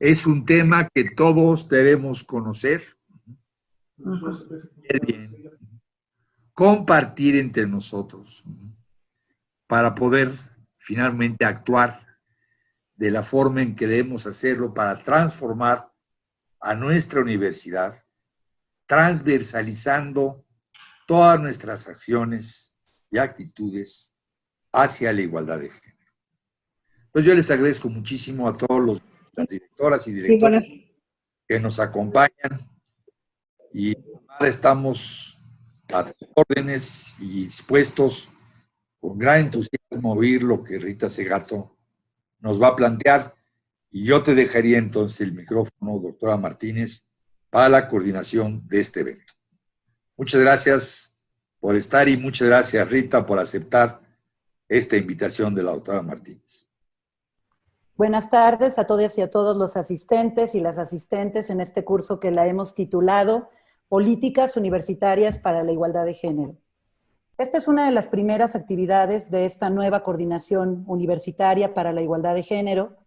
Es un tema que todos debemos conocer, compartir entre nosotros, para poder finalmente actuar de la forma en que debemos hacerlo para transformar a nuestra universidad, transversalizando todas nuestras acciones y actitudes hacia la igualdad de género. Entonces yo les agradezco muchísimo a todos las directoras y directores que nos acompañan y ahora estamos a tus órdenes y dispuestos con gran entusiasmo a oír lo que Rita Segato nos va a plantear. Y yo te dejaría entonces el micrófono, doctora Martínez, para la coordinación de este evento. Muchas gracias por estar y muchas gracias, Rita, por aceptar esta invitación de la doctora Martínez. Buenas tardes a todas y a todos los asistentes y las asistentes en este curso que la hemos titulado Políticas Universitarias para la Igualdad de Género. Esta es una de las primeras actividades de esta nueva coordinación universitaria para la igualdad de género,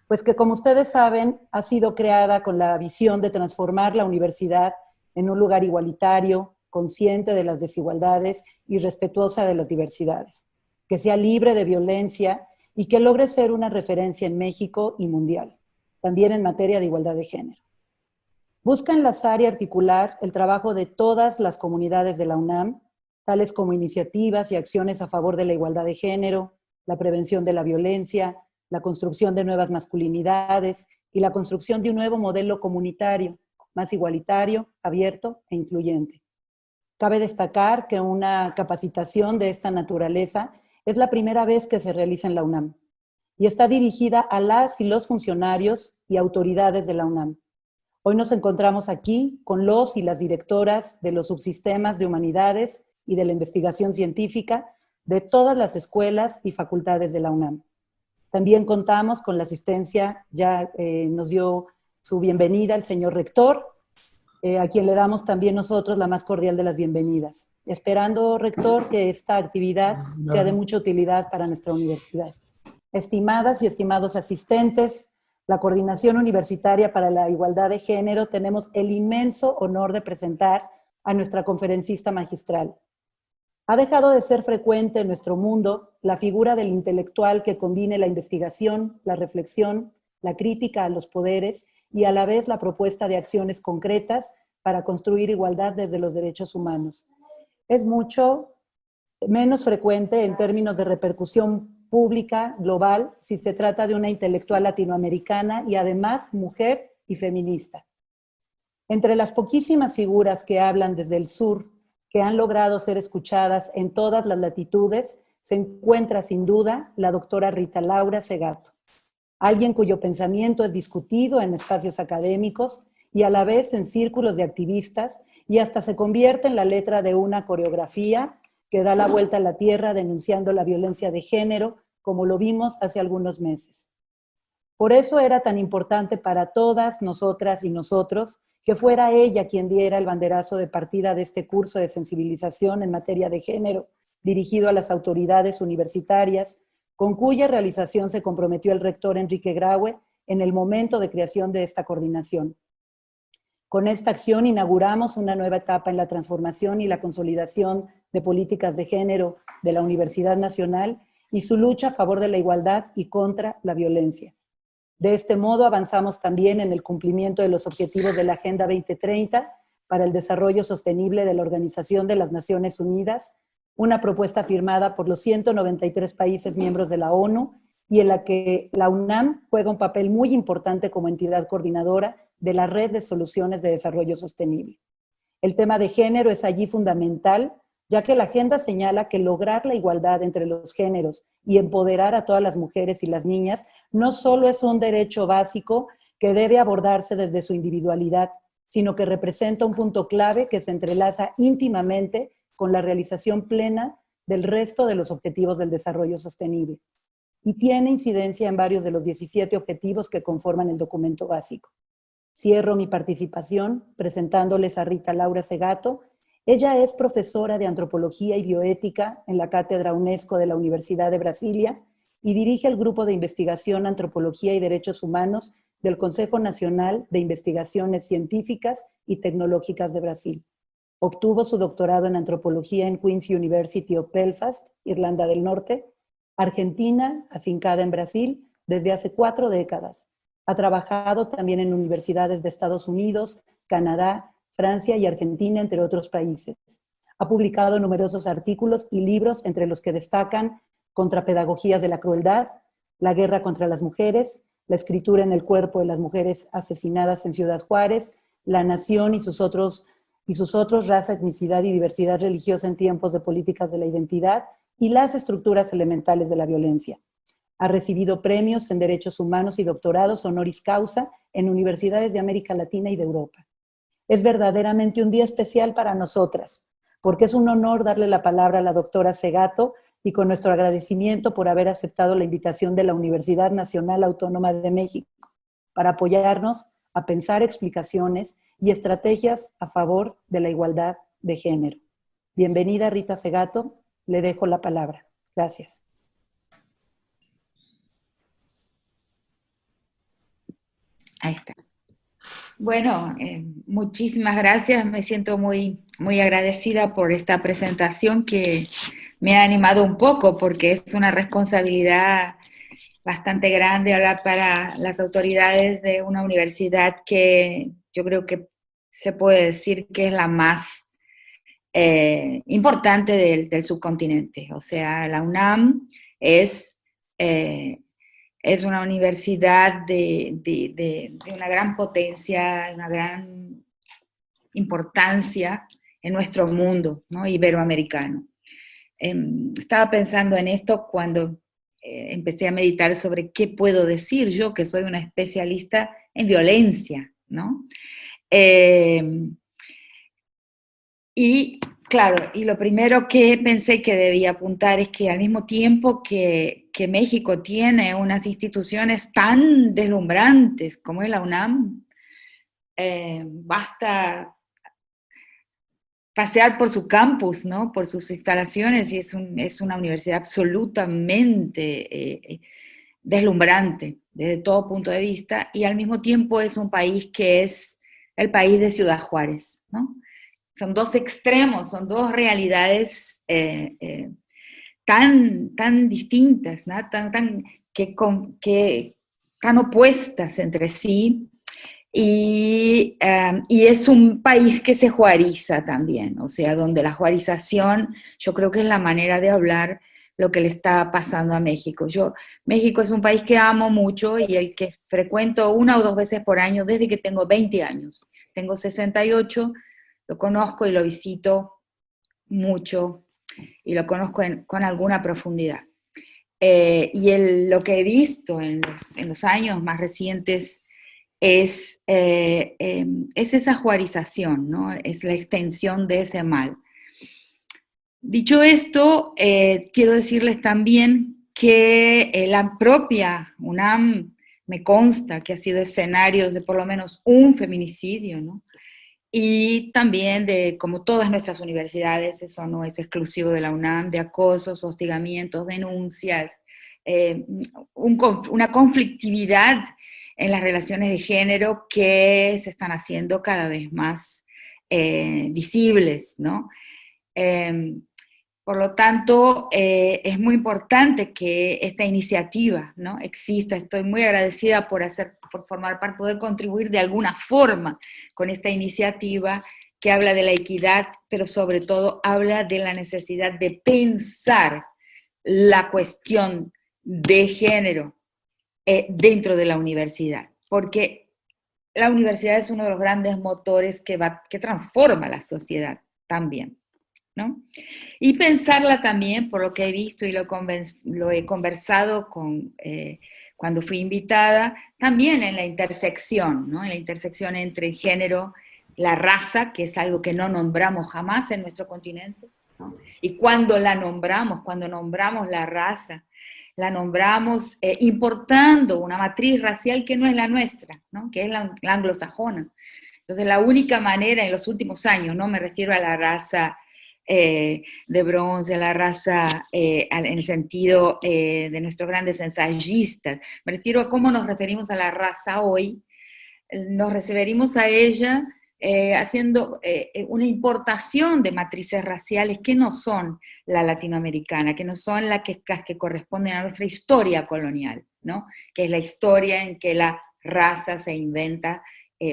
pues que, como ustedes saben, ha sido creada con la visión de transformar la universidad en un lugar igualitario, consciente de las desigualdades y respetuosa de las diversidades, que sea libre de violencia y que logre ser una referencia en México y mundial, también en materia de igualdad de género. Busca enlazar y articular el trabajo de todas las comunidades de la UNAM, tales como iniciativas y acciones a favor de la igualdad de género, la prevención de la violencia, la construcción de nuevas masculinidades y la construcción de un nuevo modelo comunitario, más igualitario, abierto e incluyente. Cabe destacar que una capacitación de esta naturaleza es la primera vez que se realiza en la UNAM y está dirigida a las y los funcionarios y autoridades de la UNAM. Hoy nos encontramos aquí con los y las directoras de los subsistemas de humanidades y de la investigación científica de todas las escuelas y facultades de la UNAM. También contamos con la asistencia, ya nos dio su bienvenida el señor rector, a quien le damos también nosotros la más cordial de las bienvenidas. Esperando, rector, que esta actividad sea de mucha utilidad para nuestra universidad. Estimadas y estimados asistentes, la Coordinación Universitaria para la Igualdad de Género, tenemos el inmenso honor de presentar a nuestra conferencista magistral. Ha dejado de ser frecuente en nuestro mundo la figura del intelectual que combine la investigación, la reflexión, la crítica a los poderes y a la vez la propuesta de acciones concretas para construir igualdad desde los derechos humanos. Es mucho menos frecuente en términos de repercusión pública global si se trata de una intelectual latinoamericana y además mujer y feminista. Entre las poquísimas figuras que hablan desde el sur, que han logrado ser escuchadas en todas las latitudes, se encuentra sin duda la doctora Rita Laura Segato, alguien cuyo pensamiento es discutido en espacios académicos y a la vez en círculos de activistas y hasta se convierte en la letra de una coreografía que da la vuelta a la tierra denunciando la violencia de género, como lo vimos hace algunos meses. Por eso era tan importante para todas nosotras y nosotros que fuera ella quien diera el banderazo de partida de este curso de sensibilización en materia de género, dirigido a las autoridades universitarias, con cuya realización se comprometió el rector Enrique Graue en el momento de creación de esta coordinación. Con esta acción inauguramos una nueva etapa en la transformación y la consolidación de políticas de género de la Universidad Nacional y su lucha a favor de la igualdad y contra la violencia. De este modo avanzamos también en el cumplimiento de los objetivos de la Agenda 2030 para el desarrollo sostenible de la Organización de las Naciones Unidas, una propuesta firmada por los 193 países miembros de la ONU y en la que la UNAM juega un papel muy importante como entidad coordinadora de la Red de Soluciones de Desarrollo Sostenible. El tema de género es allí fundamental, ya que la agenda señala que lograr la igualdad entre los géneros y empoderar a todas las mujeres y las niñas no solo es un derecho básico que debe abordarse desde su individualidad, sino que representa un punto clave que se entrelaza íntimamente con la realización plena del resto de los objetivos del desarrollo sostenible y tiene incidencia en varios de los 17 objetivos que conforman el documento básico. Cierro mi participación presentándoles a Rita Laura Segato. Ella es profesora de Antropología y Bioética en la Cátedra UNESCO de la Universidad de Brasilia y dirige el Grupo de Investigación Antropología y Derechos Humanos del Consejo Nacional de Investigaciones Científicas y Tecnológicas de Brasil. Obtuvo su doctorado en antropología en Queen's University of Belfast, Irlanda del Norte, Argentina, afincada en Brasil desde hace 4 décadas. Ha trabajado también en universidades de Estados Unidos, Canadá, Francia y Argentina, entre otros países. Ha publicado numerosos artículos y libros, entre los que destacan Contrapedagogías de la Crueldad, La Guerra contra las Mujeres, La Escritura en el Cuerpo de las Mujeres Asesinadas en Ciudad Juárez, La Nación y sus otros, Raza, Etnicidad y Diversidad Religiosa en Tiempos de Políticas de la Identidad, y Las Estructuras Elementales de la Violencia. Ha recibido premios en Derechos Humanos y doctorados honoris causa en universidades de América Latina y de Europa. Es verdaderamente un día especial para nosotras, porque es un honor darle la palabra a la doctora Segato y con nuestro agradecimiento por haber aceptado la invitación de la Universidad Nacional Autónoma de México para apoyarnos a pensar explicaciones y estrategias a favor de la igualdad de género. Bienvenida, Rita Segato, le dejo la palabra. Gracias. Ahí está. Bueno, muchísimas gracias. Me siento muy agradecida por esta presentación que me ha animado un poco porque es una responsabilidad bastante grande hablar para las autoridades de una universidad que yo creo que se puede decir que es la más importante del subcontinente. O sea, la UNAM es una universidad de una gran potencia, una gran importancia en nuestro mundo, ¿no? Iberoamericano. Estaba pensando en esto cuando empecé a meditar sobre qué puedo decir yo, que soy una especialista en violencia, ¿no? Y claro, y lo primero que pensé que debía apuntar es que al mismo tiempo que México tiene unas instituciones tan deslumbrantes como es la UNAM, basta pasear por su campus, ¿no? Por sus instalaciones, y es una universidad absolutamente deslumbrante desde todo punto de vista, y al mismo tiempo es un país que es el país de Ciudad Juárez, ¿no? Son dos extremos, son dos realidades tan distintas, ¿no? tan opuestas entre sí, y es un país que se juariza también, o sea, donde la juarización yo creo que es la manera de hablar lo que le está pasando a México. México es un país que amo mucho y el que frecuento 1 o 2 veces por año desde que tengo 20 años. Tengo 68, lo conozco y lo visito mucho y lo conozco con alguna profundidad. Lo que he visto en los años más recientes es esa juarización, ¿no? Es la extensión de ese mal. Dicho esto, quiero decirles también que la propia UNAM me consta que ha sido escenario de por lo menos un feminicidio, ¿no? Y también como todas nuestras universidades, eso no es exclusivo de la UNAM, de acosos, hostigamientos, denuncias, una conflictividad en las relaciones de género que se están haciendo cada vez más visibles, ¿no? Por lo tanto, es muy importante que esta iniciativa, ¿no? exista. Estoy muy agradecida por formar parte, poder contribuir de alguna forma con esta iniciativa que habla de la equidad, pero sobre todo habla de la necesidad de pensar la cuestión de género dentro de la universidad, porque la universidad es uno de los grandes motores que transforma la sociedad también, ¿no? Y pensarla también, por lo que he visto y lo he conversado cuando fui invitada, también en la intersección, ¿no? En la intersección entre el género, la raza, que es algo que no nombramos jamás en nuestro continente, ¿no? Y cuando nombramos la raza, la nombramos importando una matriz racial que no es la nuestra, ¿no? Que es la anglosajona. Entonces la única manera en los últimos años, no me refiero a la raza de bronce, a la raza en el sentido de nuestros grandes ensayistas. Me refiero a cómo nos referimos a la raza hoy. Nos referimos a ella haciendo una importación de matrices raciales que no son la latinoamericana, que no son las que corresponden a nuestra historia colonial, ¿no? Que es la historia en que la raza se inventa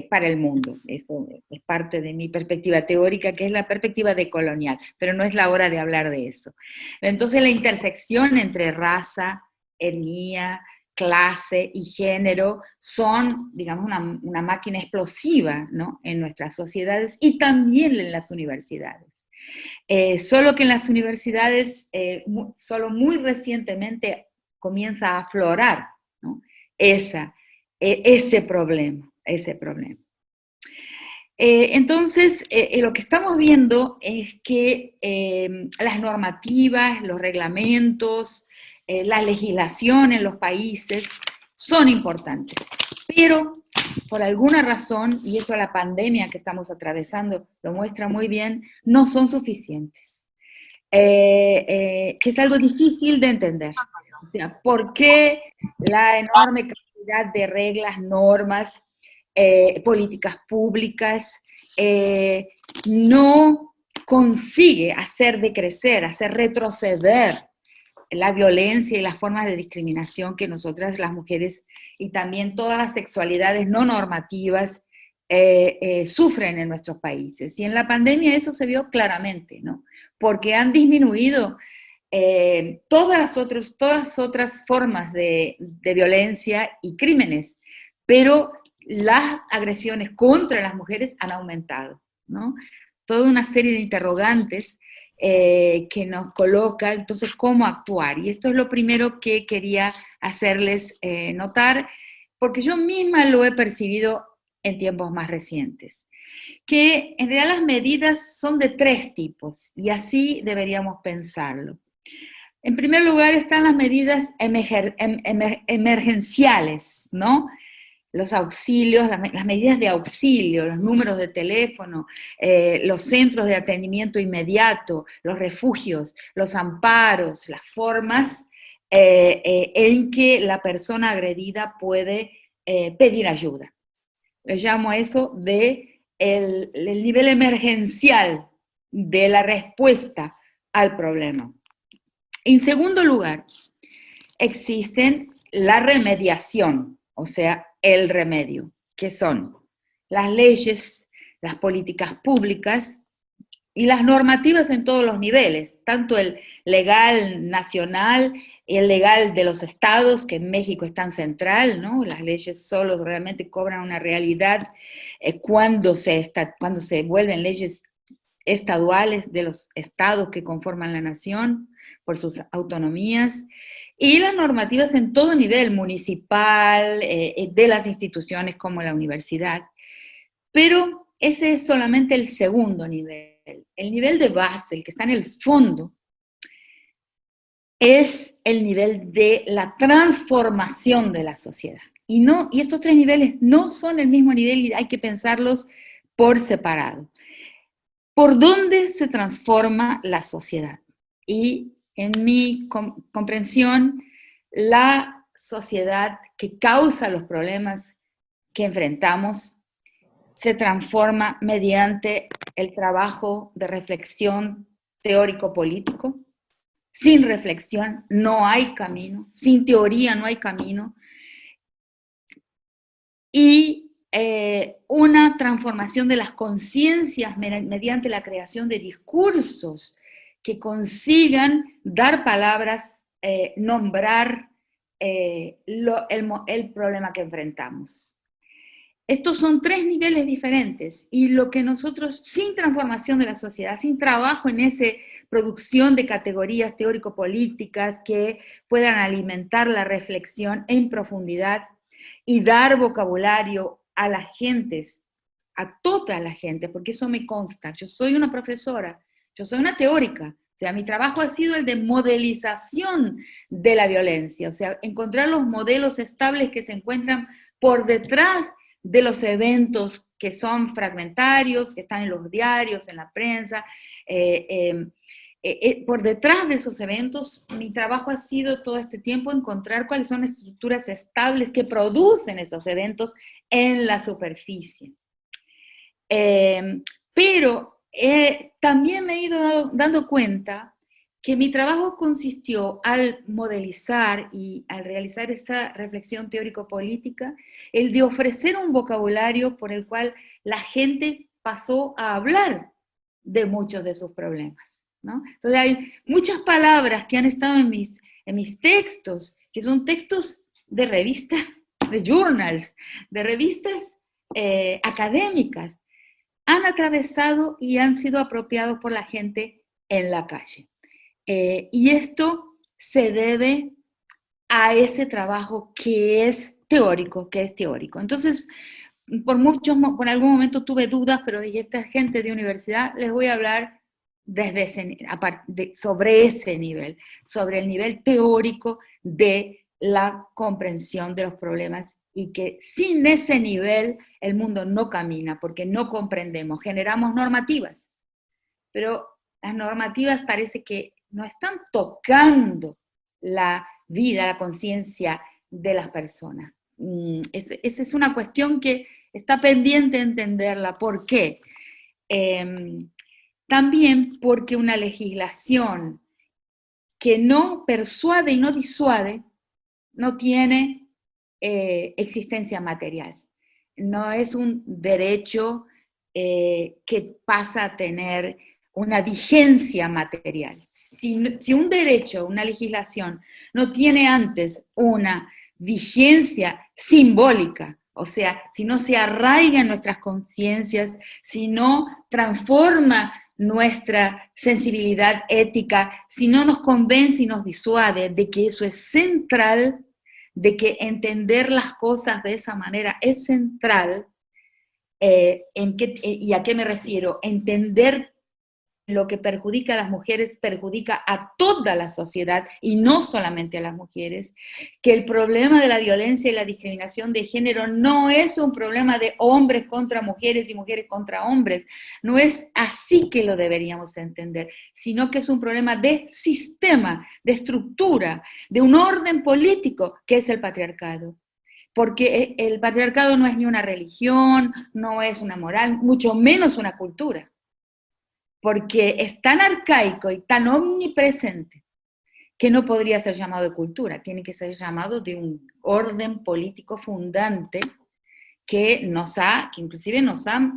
para el mundo. Eso es parte de mi perspectiva teórica, que es la perspectiva decolonial, pero no es la hora de hablar de eso. Entonces la intersección entre raza, etnia, clase y género son, digamos, una máquina explosiva, ¿no?, en nuestras sociedades y también en las universidades. Solo que en las universidades, solo muy recientemente comienza a aflorar, ¿no?, ese problema. Entonces, lo que estamos viendo es que las normativas, los reglamentos, la legislación en los países son importantes, pero por alguna razón, y eso la pandemia que estamos atravesando lo muestra muy bien, no son suficientes. Que es algo difícil de entender. O sea, ¿por qué la enorme cantidad de reglas, normas, políticas públicas no consigue hacer decrecer, hacer retroceder la violencia y las formas de discriminación que nosotras las mujeres y también todas las sexualidades no normativas sufren en nuestros países? Y en la pandemia eso se vio claramente, ¿no? Porque han disminuido todas las otras formas de violencia y crímenes, pero las agresiones contra las mujeres han aumentado, ¿no? Toda una serie de interrogantes que nos coloca, entonces, cómo actuar. Y esto es lo primero que quería hacerles notar, porque yo misma lo he percibido en tiempos más recientes, que en realidad las medidas son de 3 tipos, y así deberíamos pensarlo. En primer lugar están las medidas emergenciales, ¿no? Los auxilios, las medidas de auxilio, los números de teléfono, los centros de atendimiento inmediato, los refugios, los amparos, las formas en que la persona agredida puede pedir ayuda. Le llamo a eso de el nivel emergencial de la respuesta al problema. En segundo lugar, existen la remediación, o sea, el remedio, que son las leyes, las políticas públicas y las normativas en todos los niveles, tanto el legal nacional y el legal de los estados, que en México es tan central, ¿no? Las leyes solo realmente cobran una realidad cuando se vuelven leyes estaduales de los estados que conforman la nación, por sus autonomías, y las normativas en todo nivel, municipal, de las instituciones como la universidad. Pero ese es solamente el segundo nivel. El nivel de base, el que está en el fondo, es el nivel de la transformación de la sociedad. Y estos 3 niveles no son el mismo nivel y hay que pensarlos por separado. ¿Por dónde se transforma la sociedad? Y en mi comprensión, la sociedad que causa los problemas que enfrentamos se transforma mediante el trabajo de reflexión teórico-político. Sin reflexión no hay camino, sin teoría no hay camino. Y una transformación de las conciencias mediante la creación de discursos que consigan dar palabras, nombrar el problema que enfrentamos. Estos son 3 niveles diferentes, y lo que nosotros, sin transformación de la sociedad, sin trabajo en esa producción de categorías teórico-políticas que puedan alimentar la reflexión en profundidad y dar vocabulario a las gentes, a toda la gente, porque eso me consta. Yo soy una profesora, yo soy una teórica, o sea, mi trabajo ha sido el de modelización de la violencia, o sea, encontrar los modelos estables que se encuentran por detrás de los eventos que son fragmentarios, que están en los diarios, en la prensa. Por detrás de esos eventos, mi trabajo ha sido todo este tiempo encontrar cuáles son las estructuras estables que producen esos eventos en la superficie. Pero también me he ido dando cuenta que mi trabajo consistió al modelizar y al realizar esa reflexión teórico-política, el de ofrecer un vocabulario por el cual la gente pasó a hablar de muchos de sus problemas, ¿no? Entonces hay muchas palabras que han estado en mis textos, que son textos de revistas, de journals, de revistas académicas, han atravesado y han sido apropiados por la gente en la calle. Y esto se debe a ese trabajo que es teórico, Entonces, por algún momento tuve dudas, pero dije, esta gente de universidad, les voy a hablar sobre ese nivel, sobre el nivel teórico de la comprensión de los problemas, y que sin ese nivel el mundo no camina, porque no comprendemos, generamos normativas, pero las normativas parece que no están tocando la vida, la conciencia de las personas. Esa es una cuestión que está pendiente de entenderla. ¿Por qué? También porque una legislación que no persuade y no disuade no tiene existencia material. No es un derecho que pasa a tener una vigencia material. Si un derecho, una legislación, no tiene antes una vigencia simbólica, o sea, si no se arraiga en nuestras conciencias, si no transforma nuestra sensibilidad ética, si no nos convence y nos disuade de que eso es central, de que entender las cosas de esa manera es central, ¿y a qué me refiero? Entender lo que perjudica a las mujeres perjudica a toda la sociedad y no solamente a las mujeres, que el problema de la violencia y la discriminación de género no es un problema de hombres contra mujeres y mujeres contra hombres, no es así que lo deberíamos entender, sino que es un problema de sistema, de estructura, de un orden político que es el patriarcado. Porque el patriarcado no es ni una religión, no es una moral, mucho menos una cultura. Porque es tan arcaico y tan omnipresente que no podría ser llamado de cultura, tiene que ser llamado de un orden político fundante que inclusive nos ha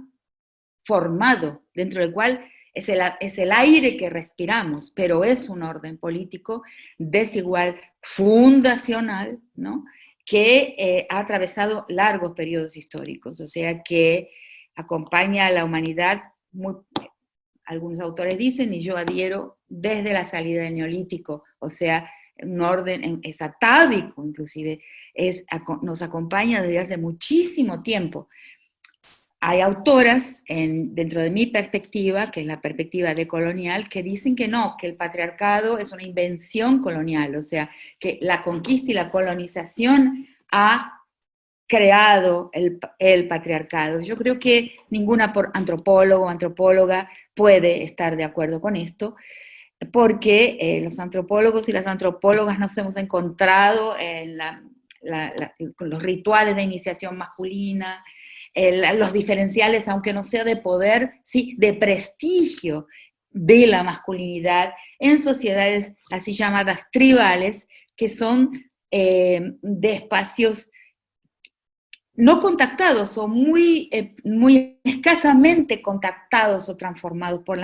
formado, dentro del cual es el aire que respiramos, pero es un orden político desigual, fundacional, ¿no? Que ha atravesado largos periodos históricos, o sea que acompaña a la humanidad algunos autores dicen, y yo adhiero, desde la salida del Neolítico, o sea, un orden, es atávico inclusive, nos acompaña desde hace muchísimo tiempo. Hay autoras, dentro de mi perspectiva, que es la perspectiva decolonial, que dicen que no, que el patriarcado es una invención colonial, o sea, que la conquista y la colonización ha creado el patriarcado. Yo creo que ninguna antropólogo o antropóloga puede estar de acuerdo con esto, porque los antropólogos y las antropólogas nos hemos encontrado con los rituales de iniciación masculina, los diferenciales, aunque no sea de poder, sí, de prestigio de la masculinidad en sociedades así llamadas tribales, que son de espacios no contactados o muy escasamente contactados o transformados por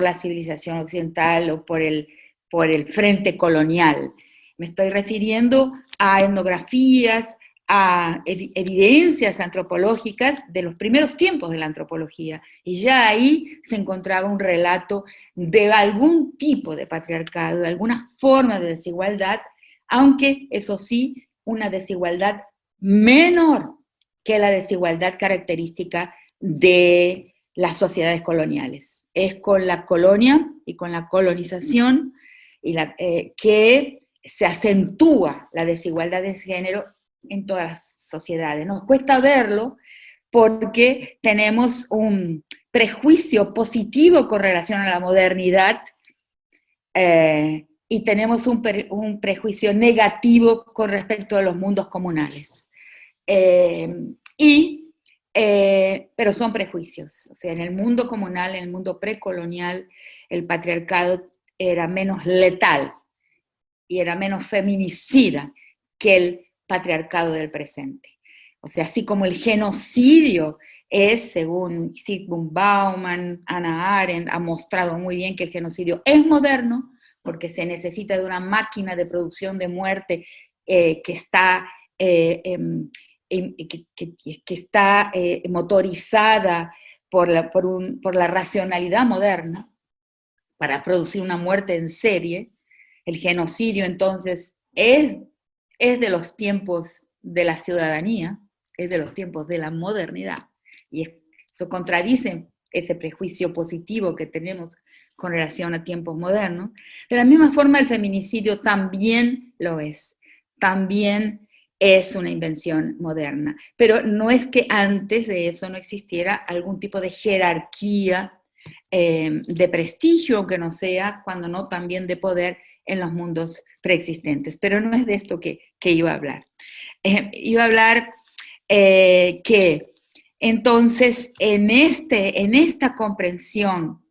la civilización occidental o por el frente colonial. Me estoy refiriendo a etnografías, a evidencias antropológicas de los primeros tiempos de la antropología, y ya ahí se encontraba un relato de algún tipo de patriarcado, de alguna forma de desigualdad, aunque eso sí, una desigualdad menor que la desigualdad característica de las sociedades coloniales. Es con la colonia y con la colonización que se acentúa la desigualdad de género en todas las sociedades. Nos cuesta verlo porque tenemos un prejuicio positivo con relación a la modernidad y tenemos un prejuicio negativo con respecto a los mundos comunales. Pero son prejuicios. O sea, en el mundo comunal, en el mundo precolonial, el patriarcado era menos letal y era menos feminicida que el patriarcado del presente. O sea, así como el genocidio es, según Zygmunt Bauman, Hannah Arendt, ha mostrado muy bien que el genocidio es moderno, porque se necesita de una máquina de producción de muerte que está motorizada por la racionalidad moderna para producir una muerte en serie. El genocidio, entonces, es de los tiempos de la ciudadanía, es de los tiempos de la modernidad, y eso contradice ese prejuicio positivo que tenemos con relación a tiempos modernos. De la misma forma, el feminicidio también lo es, también es una invención moderna, pero no es que antes de eso no existiera algún tipo de jerarquía de prestigio, aunque no sea, cuando no también de poder en los mundos preexistentes, pero no es de esto que iba a hablar. Iba a hablar que entonces en esta comprensión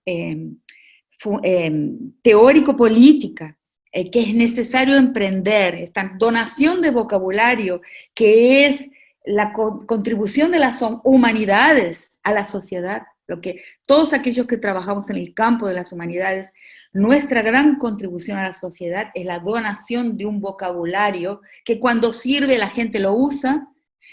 teórico-política que es necesario emprender, esta donación de vocabulario que es la contribución de las humanidades a la sociedad, lo que todos aquellos que trabajamos en el campo de las humanidades, nuestra gran contribución a la sociedad es la donación de un vocabulario que cuando sirve la gente lo usa,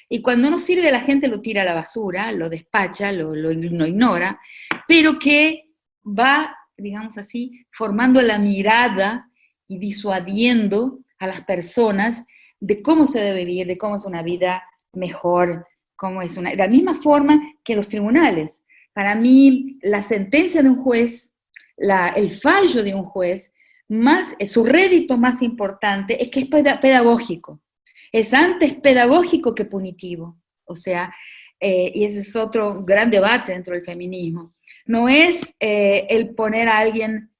y cuando no sirve la gente lo tira a la basura, lo despacha, lo ignora, pero que va, digamos así, formando la mirada y disuadiendo a las personas de cómo se debe vivir, de cómo es una vida mejor, cómo es de la misma forma que los tribunales. Para mí, la sentencia de un juez, el fallo de un juez, su rédito más importante es que es pedagógico. Es antes pedagógico que punitivo. O sea, y ese es otro gran debate dentro del feminismo. No es el poner a alguien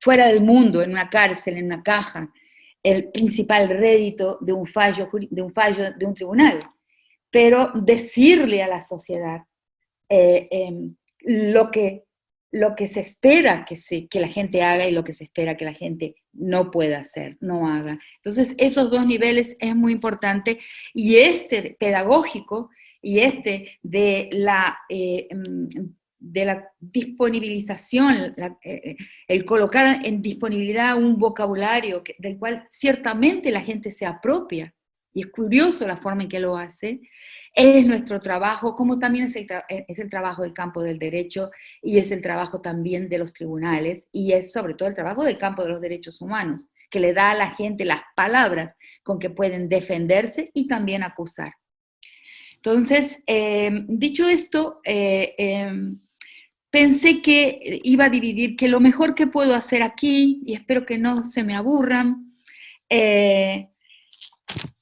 fuera del mundo, en una cárcel, en una caja, el principal rédito de un fallo de un tribunal, pero decirle a la sociedad lo que se espera que la gente haga y lo que se espera que la gente no pueda hacer, no haga. Entonces, esos dos niveles es muy importante, y este pedagógico y este de la disponibilización, el colocar en disponibilidad un vocabulario del cual ciertamente la gente se apropia, y es curioso la forma en que lo hace, es nuestro trabajo, como también es el trabajo del campo del derecho, y es el trabajo también de los tribunales, y es sobre todo el trabajo del campo de los derechos humanos, que le da a la gente las palabras con que pueden defenderse y también acusar. Entonces, dicho esto, pensé que iba a dividir, que lo mejor que puedo hacer aquí, y espero que no se me aburran,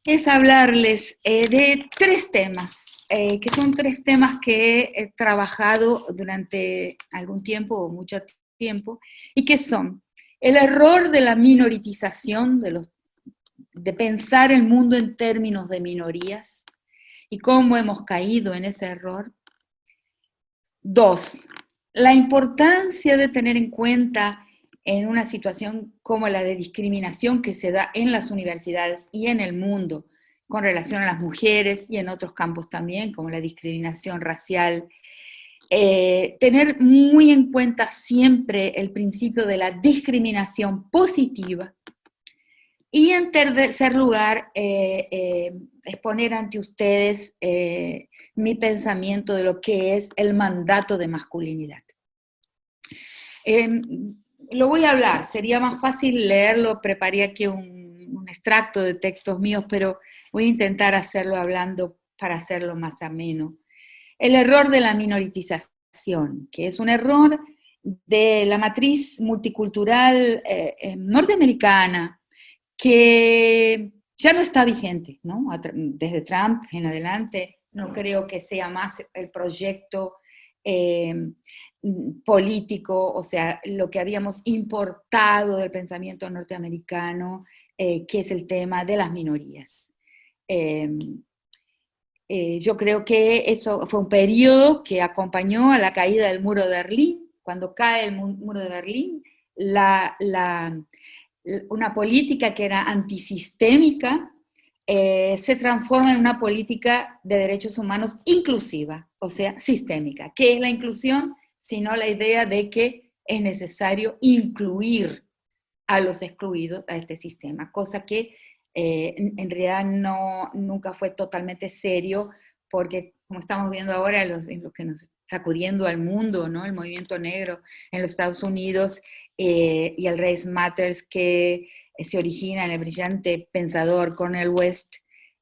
es hablarles de tres temas, que son tres temas que he trabajado durante algún tiempo o mucho tiempo, y que son el error de la minoritización, de pensar el mundo en términos de minorías, y cómo hemos caído en ese error. 2, la importancia de tener en cuenta en una situación como la de discriminación que se da en las universidades y en el mundo con relación a las mujeres y en otros campos también, como la discriminación racial. Tener muy en cuenta siempre el principio de la discriminación positiva. Y en tercer lugar, exponer ante ustedes mi pensamiento de lo que es el mandato de masculinidad. Lo voy a hablar, sería más fácil leerlo, preparé aquí un extracto de textos míos, pero voy a intentar hacerlo hablando para hacerlo más ameno. El error de la minoritización, que es un error de la matriz multicultural norteamericana, que ya no está vigente, ¿no? Desde Trump en adelante no creo que sea más el proyecto político, o sea, lo que habíamos importado del pensamiento norteamericano, que es el tema de las minorías. Yo creo que eso fue un periodo que acompañó a la caída del muro de Berlín. Cuando cae el muro de Berlín, una política que era antisistémica se transforma en una política de derechos humanos inclusiva, o sea, sistémica. ¿Qué es la inclusión? Sino la idea de que es necesario incluir a los excluidos a este sistema, cosa que en realidad nunca fue totalmente serio, porque como estamos viendo ahora, lo que nos está sacudiendo al mundo, ¿no? El movimiento negro en los Estados Unidos y el Race Matters que se origina en el brillante pensador Cornel West,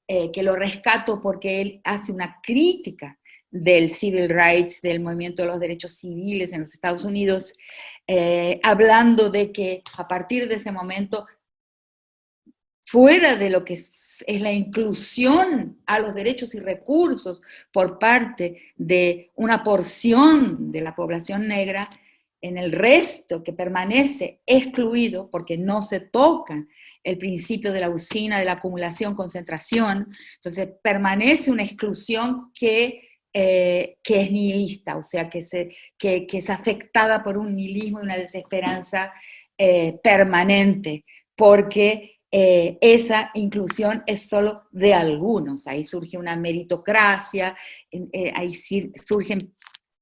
que lo rescato porque él hace una crítica del civil rights, del movimiento de los derechos civiles en los Estados Unidos, hablando de que a partir de ese momento, fuera de lo que es la inclusión a los derechos y recursos por parte de una porción de la población negra, en el resto que permanece excluido porque no se toca el principio de la usina, de la acumulación, concentración, entonces permanece una exclusión que es nihilista, o sea, que es afectada por un nihilismo y una desesperanza permanente, porque esa inclusión es solo de algunos, ahí surge una meritocracia, ahí surgen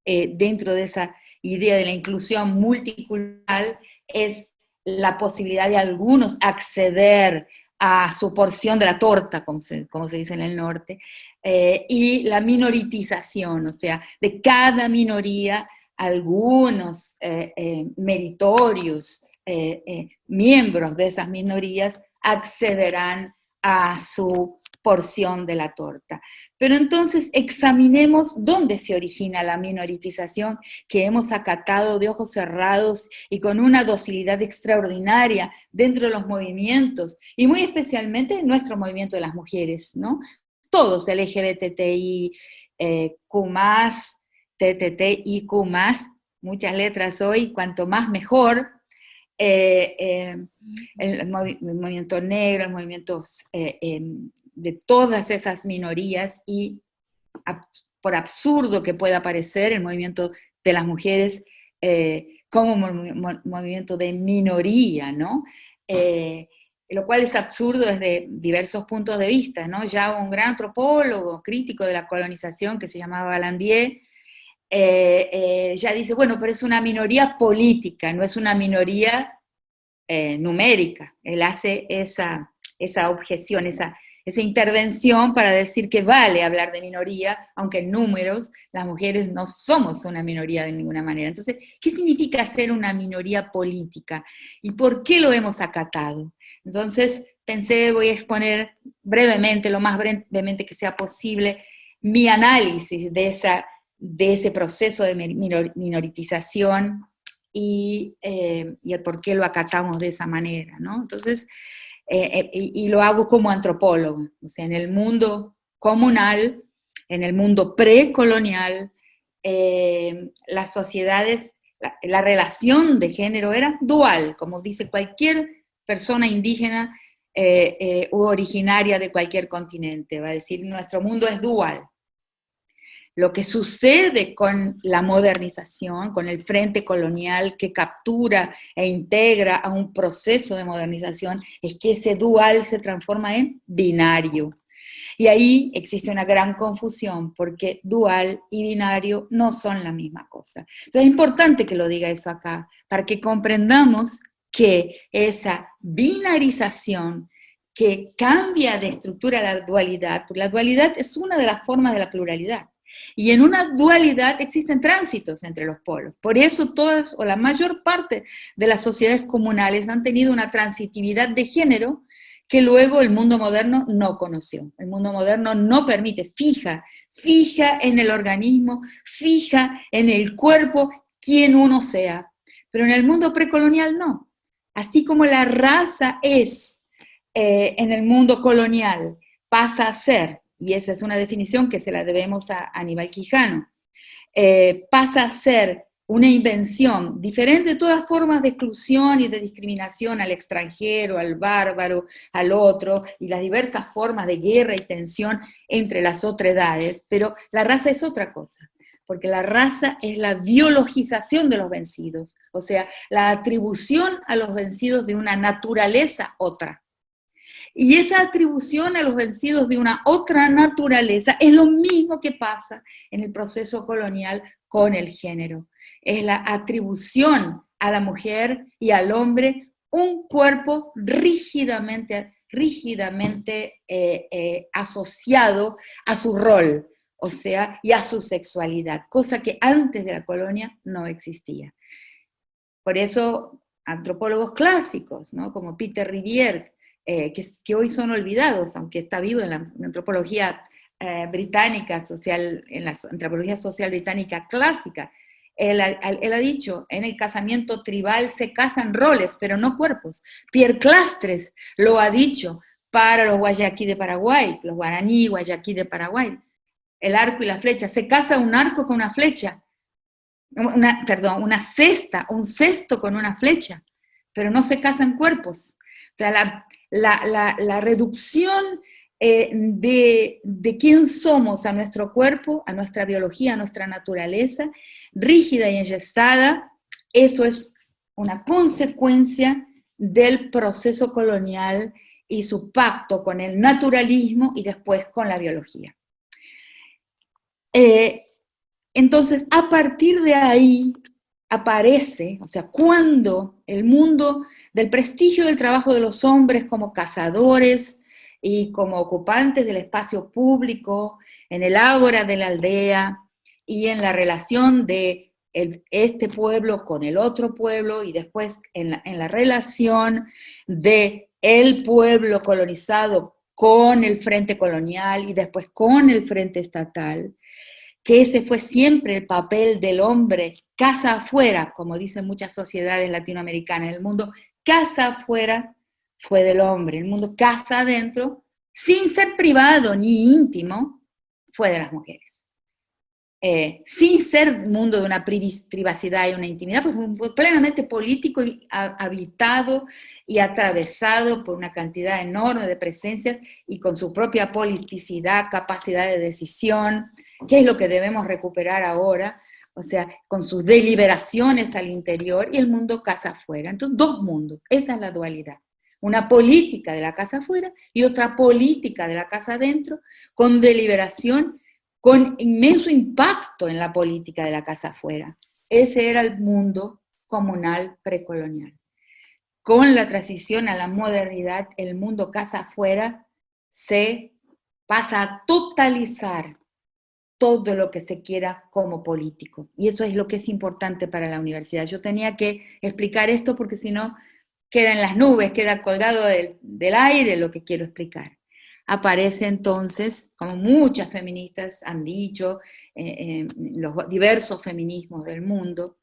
dentro de esa idea de la inclusión multicultural, es la posibilidad de algunos acceder a su porción de la torta, como se dice en el norte, y la minoritización, o sea, de cada minoría, algunos meritorios miembros de esas minorías accederán a su porción de la torta. Pero entonces examinemos dónde se origina la minoritización que hemos acatado de ojos cerrados y con una docilidad extraordinaria dentro de los movimientos, y muy especialmente en nuestro movimiento de las mujeres, ¿no? Todos LGBTI, Q+, TTTIQ+, muchas letras hoy, cuanto más mejor. El movimiento negro, el movimiento de todas esas minorías, y por absurdo que pueda parecer, el movimiento de las mujeres como movimiento de minoría, ¿no? Lo cual es absurdo desde diversos puntos de vista, ¿no? Ya un gran antropólogo, crítico de la colonización que se llamaba Vallandier, ya dice, bueno, pero es una minoría política, no es una minoría numérica. Él hace esa objeción, esa intervención para decir que vale hablar de minoría, aunque en números las mujeres no somos una minoría de ninguna manera. Entonces, ¿qué significa ser una minoría política? ¿Y por qué lo hemos acatado? Entonces, pensé, voy a exponer brevemente, lo más brevemente que sea posible, mi análisis de ese proceso de minoritización y el por qué lo acatamos de esa manera, ¿no? Entonces, y lo hago como antropólogo, o sea, en el mundo comunal, en el mundo precolonial, las sociedades, la relación de género era dual, como dice cualquier persona indígena u originaria de cualquier continente, va a decir, nuestro mundo es dual. Lo que sucede con la modernización, con el frente colonial que captura e integra a un proceso de modernización, es que ese dual se transforma en binario. Y ahí existe una gran confusión, porque dual y binario no son la misma cosa. Entonces es importante que lo diga eso acá, para que comprendamos que esa binarización que cambia de estructura la dualidad, porque la dualidad es una de las formas de la pluralidad. Y en una dualidad existen tránsitos entre los polos. Por eso todas o la mayor parte de las sociedades comunales han tenido una transitividad de género que luego el mundo moderno no conoció. El mundo moderno no permite, fija en el organismo, fija en el cuerpo quien uno sea. Pero en el mundo precolonial no. Así como la raza es en el mundo colonial, pasa a ser y esa es una definición que se la debemos a Aníbal Quijano, pasa a ser una invención, diferente de todas formas de exclusión y de discriminación al extranjero, al bárbaro, al otro, y las diversas formas de guerra y tensión entre las otredades, pero la raza es otra cosa, porque la raza es la biologización de los vencidos, o sea, la atribución a los vencidos de una naturaleza otra. Y esa atribución a los vencidos de una otra naturaleza es lo mismo que pasa en el proceso colonial con el género. Es la atribución a la mujer y al hombre un cuerpo rígidamente asociado a su rol, o sea, y a su sexualidad, cosa que antes de la colonia no existía. Por eso, antropólogos clásicos, ¿no?, como Peter Rivière, que hoy son olvidados, aunque está vivo en la antropología británica social, en la antropología social británica clásica, él ha dicho, en el casamiento tribal se casan roles, pero no cuerpos. Pierre Clastres lo ha dicho para los guayaquí de Paraguay, los guaraní guayaquí de Paraguay. El arco y la flecha, se casa un arco con una flecha, una cesta, un cesto con una flecha, pero no se casan cuerpos. O sea, la reducción de quién somos a nuestro cuerpo, a nuestra biología, a nuestra naturaleza, rígida y enyesada, eso es una consecuencia del proceso colonial y su pacto con el naturalismo y después con la biología. Entonces, a partir de ahí aparece, o sea, cuando el mundo del prestigio del trabajo de los hombres como cazadores y como ocupantes del espacio público, en el ágora de la aldea y en la relación de este pueblo con el otro pueblo y después en la relación de el pueblo colonizado con el frente colonial y después con el frente estatal, que ese fue siempre el papel del hombre, casa afuera, como dicen muchas sociedades latinoamericanas, el mundo casa afuera fue del hombre, el mundo casa adentro, sin ser privado ni íntimo, fue de las mujeres. Sin ser mundo de una privacidad y una intimidad, pues fue plenamente político y habitado y atravesado por una cantidad enorme de presencias y con su propia politicidad, capacidad de decisión, que es lo que debemos recuperar ahora, o sea, con sus deliberaciones al interior y el mundo casa afuera. Entonces, dos mundos, esa es la dualidad. Una política de la casa afuera y otra política de la casa adentro, con deliberación, con inmenso impacto en la política de la casa afuera. Ese era el mundo comunal precolonial. Con la transición a la modernidad, el mundo casa afuera se pasa a totalizar todo lo que se quiera como político. Y eso es lo que es importante para la universidad. Yo tenía que explicar esto porque si no queda en las nubes, queda colgado del aire lo que quiero explicar. Aparece entonces, como muchas feministas han dicho, los diversos feminismos del mundo,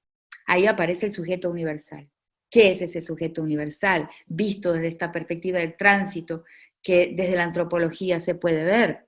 ahí aparece el sujeto universal. ¿Qué es ese sujeto universal? Visto desde esta perspectiva del tránsito que desde la antropología se puede ver.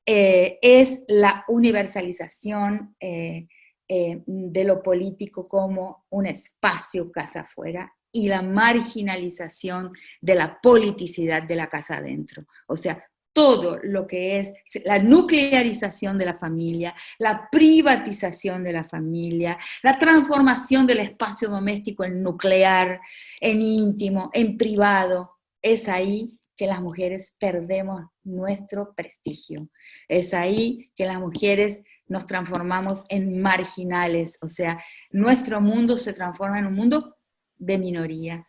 Es la universalización de lo político como un espacio casa afuera y la marginalización de la politicidad de la casa adentro. O sea, todo lo que es la nuclearización de la familia, la privatización de la familia, la transformación del espacio doméstico en nuclear, en íntimo, en privado, es ahí que las mujeres perdemos nuestro prestigio. Es ahí que las mujeres nos transformamos en marginales, o sea, nuestro mundo se transforma en un mundo de minoría,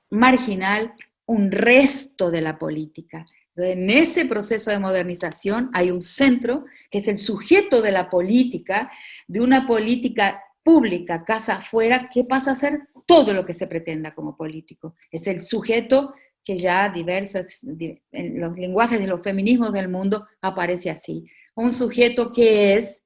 marginal, un resto de la política. Entonces, en ese proceso de modernización hay un centro que es el sujeto de la política, de una política pública, casa afuera, que pasa a ser todo lo que se pretenda como político. Es el sujeto que ya en los lenguajes de los feminismos del mundo aparece así. Un sujeto que es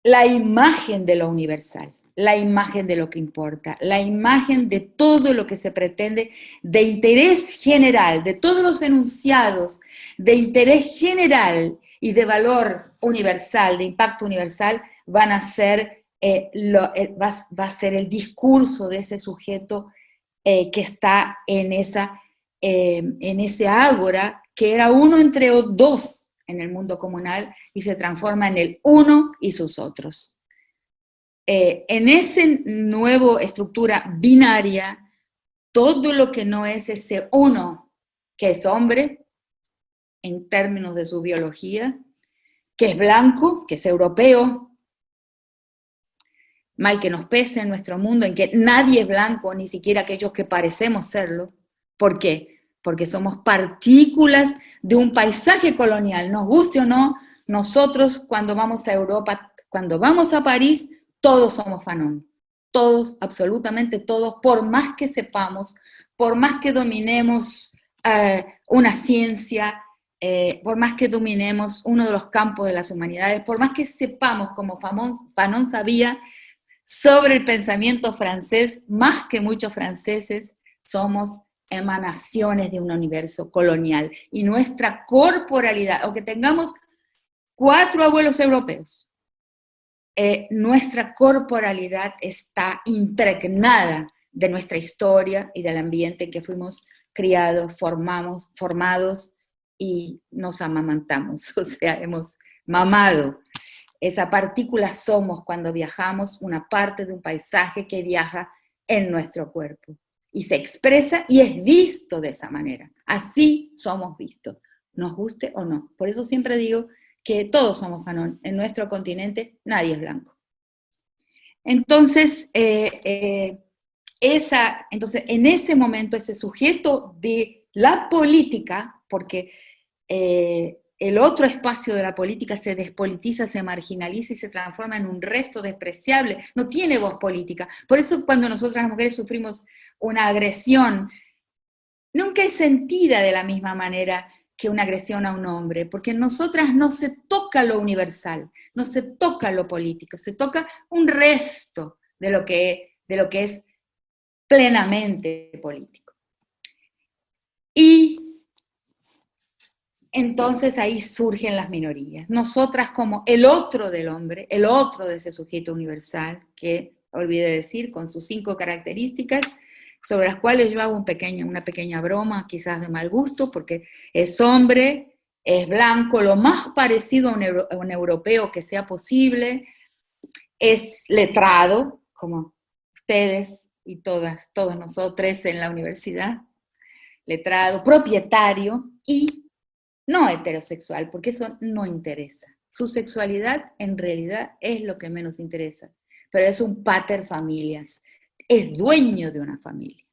la imagen de lo universal. la imagen de lo que importa, la imagen de todo lo que se pretende de interés general, de todos los enunciados de interés general y de valor universal, de impacto universal, van a ser, va a ser el discurso de ese sujeto que está en ese ágora, que era uno entre dos en el mundo comunal, y se transforma en el uno y sus otros. En esa nueva estructura binaria, todo lo que no es ese uno, que es hombre, en términos de su biología, que es blanco, que es europeo, mal que nos pese en nuestro mundo, en que nadie es blanco, ni siquiera aquellos que parecemos serlo. ¿Por qué? Porque somos partículas de un paisaje colonial, nos guste o no. Nosotros cuando vamos a Europa, cuando vamos a París, todos somos Fanon, todos, absolutamente todos, por más que sepamos, por más que dominemos una ciencia, por más que dominemos uno de los campos de las humanidades, por más que sepamos, como Fanon sabía, sobre el pensamiento francés, más que muchos franceses, somos emanaciones de un universo colonial, y nuestra corporalidad, aunque tengamos 4 abuelos europeos, nuestra corporalidad está impregnada de nuestra historia y del ambiente en que fuimos criados, formados y nos amamantamos, o sea, hemos mamado. Esa partícula somos cuando viajamos, una parte de un paisaje que viaja en nuestro cuerpo, y se expresa y es visto de esa manera. Así somos vistos, nos guste o no. Por eso siempre digo que todos somos Fanon. En nuestro continente nadie es blanco. Entonces, entonces en ese momento, ese sujeto de la política, porque el otro espacio de la política se despolitiza, se marginaliza y se transforma en un resto despreciable, no tiene voz política. Por eso cuando nosotras las mujeres sufrimos una agresión, nunca es sentida de la misma manera que una agresión a un hombre, porque en nosotras no se toca lo universal, no se toca lo político, se toca un resto de lo que es plenamente político. Y entonces ahí surgen las minorías. Nosotras como el otro del hombre, el otro de ese sujeto universal, que olvidé decir, con sus 5 características, sobre las cuales yo hago una pequeña broma, quizás de mal gusto, porque es hombre, es blanco, lo más parecido a un europeo que sea posible, es letrado, como ustedes y todos nosotros en la universidad, letrado, propietario y no heterosexual, porque eso no interesa. Su sexualidad en realidad es lo que menos interesa, pero es un pater familias, es dueño de una familia.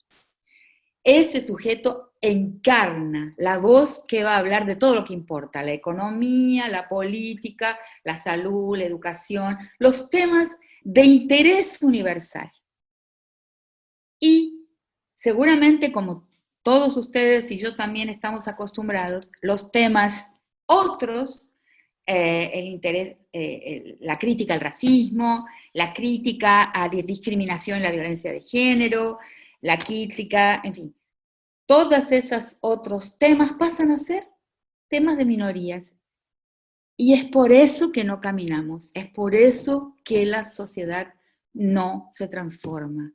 Ese sujeto encarna la voz que va a hablar de todo lo que importa, la economía, la política, la salud, la educación, los temas de interés universal. Y seguramente, como todos ustedes y yo también estamos acostumbrados, los temas otros, el interés, la crítica al racismo, la crítica a la discriminación y la violencia de género, la crítica, en fin, todos esos otros temas pasan a ser temas de minorías. Y es por eso que no caminamos, es por eso que la sociedad no se transforma.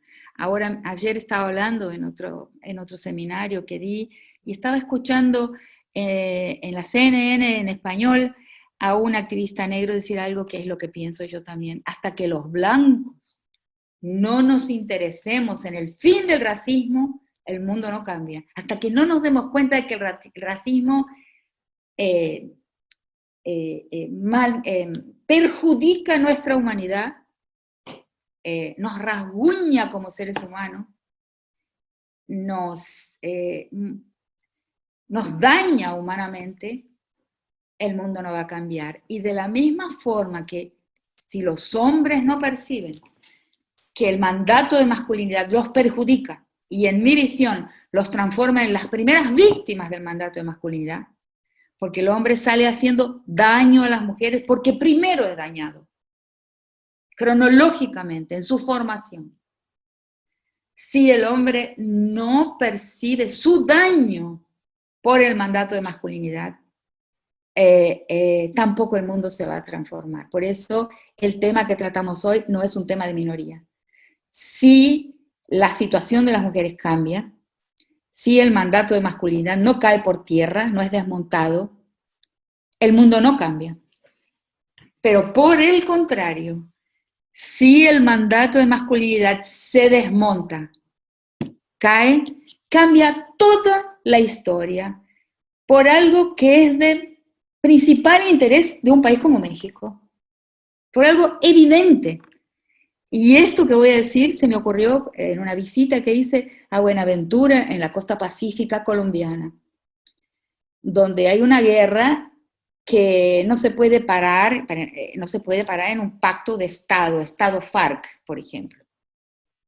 Ayer estaba hablando en otro seminario que di, y estaba escuchando en la CNN en español a un activista negro decir algo que es lo que pienso yo también. Hasta que los blancos no nos interesemos en el fin del racismo, el mundo no cambia. Hasta que no nos demos cuenta de que el racismo perjudica nuestra humanidad, nos rasguña como seres humanos, nos daña humanamente, el mundo no va a cambiar. Y de la misma forma que si los hombres no perciben que el mandato de masculinidad los perjudica, y en mi visión los transforma en las primeras víctimas del mandato de masculinidad, porque el hombre sale haciendo daño a las mujeres porque primero es dañado. cronológicamente, en su formación, si el hombre no percibe su daño por el mandato de masculinidad, tampoco el mundo se va a transformar. Por eso el tema que tratamos hoy no es un tema de minoría. Si la situación de las mujeres cambia, si el mandato de masculinidad no cae por tierra, no es desmontado, el mundo no cambia. Pero por el contrario, si el mandato de masculinidad se desmonta, cae, cambia toda la historia por algo que es de principal interés de un país como México, por algo evidente. Y esto que voy a decir se me ocurrió en una visita que hice a Buenaventura, en la costa pacífica colombiana, donde hay una guerra que no se puede parar en un pacto de Estado FARC, por ejemplo.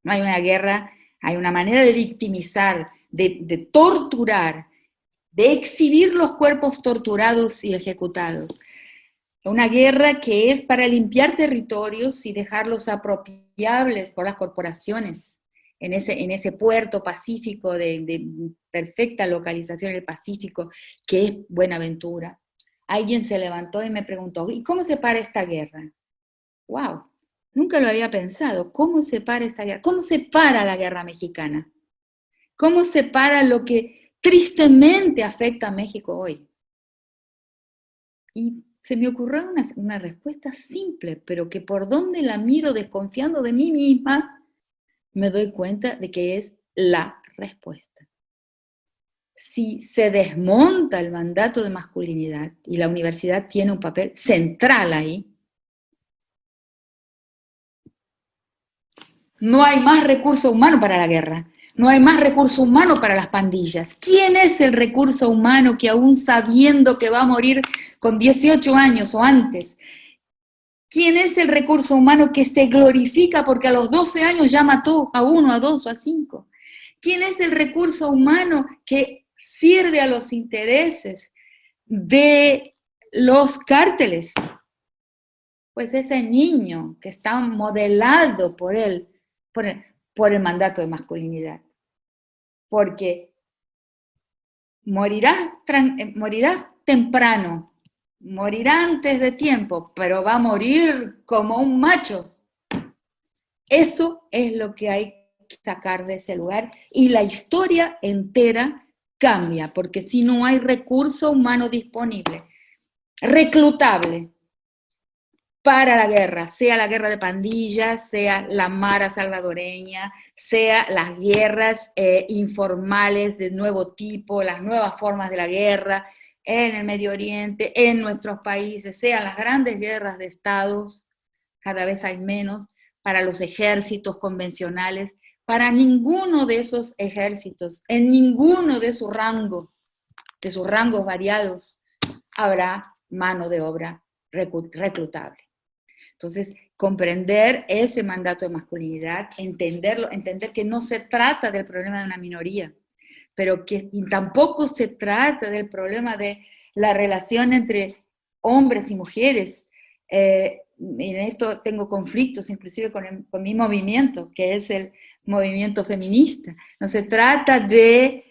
No hay una guerra, hay una manera de victimizar, de torturar, de exhibir los cuerpos torturados y ejecutados. Una guerra que es para limpiar territorios y dejarlos apropiables por las corporaciones en ese puerto pacífico de perfecta localización en el Pacífico, que es Buenaventura. Alguien se levantó y me preguntó, ¿y cómo se para esta guerra? ¡Wow! Nunca lo había pensado. ¿Cómo se para esta guerra? ¿Cómo se para la guerra mexicana? ¿Cómo se para lo que tristemente afecta a México hoy? Y se me ocurrió una respuesta simple, pero que por donde la miro desconfiando de mí misma, me doy cuenta de que es la respuesta. Si se desmonta el mandato de masculinidad, y la universidad tiene un papel central ahí, no hay más recurso humano para la guerra, no hay más recurso humano para las pandillas. ¿Quién es el recurso humano que aún sabiendo que va a morir con 18 años o antes, quién es el recurso humano que se glorifica porque a los 12 años ya mató a 1, a 2 o a 5? ¿Quién es el recurso humano que sirve a los intereses de los cárteles? Pues ese niño que está modelado por él, por el mandato de masculinidad. Porque morirás temprano, morirá antes de tiempo, pero va a morir como un macho. Eso es lo que hay que sacar de ese lugar, y la historia entera cambia, porque si no hay recurso humano disponible, reclutable, para la guerra, sea la guerra de pandillas, sea la Mara salvadoreña, sea las guerras informales de nuevo tipo, las nuevas formas de la guerra en el Medio Oriente, en nuestros países, sean las grandes guerras de estados, cada vez hay menos, para los ejércitos convencionales, para ninguno de esos ejércitos, en ninguno de sus rangos variados, habrá mano de obra reclutable. Entonces, comprender ese mandato de masculinidad, entenderlo, entender que no se trata del problema de una minoría, pero que tampoco se trata del problema de la relación entre hombres y mujeres. En esto tengo conflictos inclusive con mi movimiento, que es el movimiento feminista. No se trata de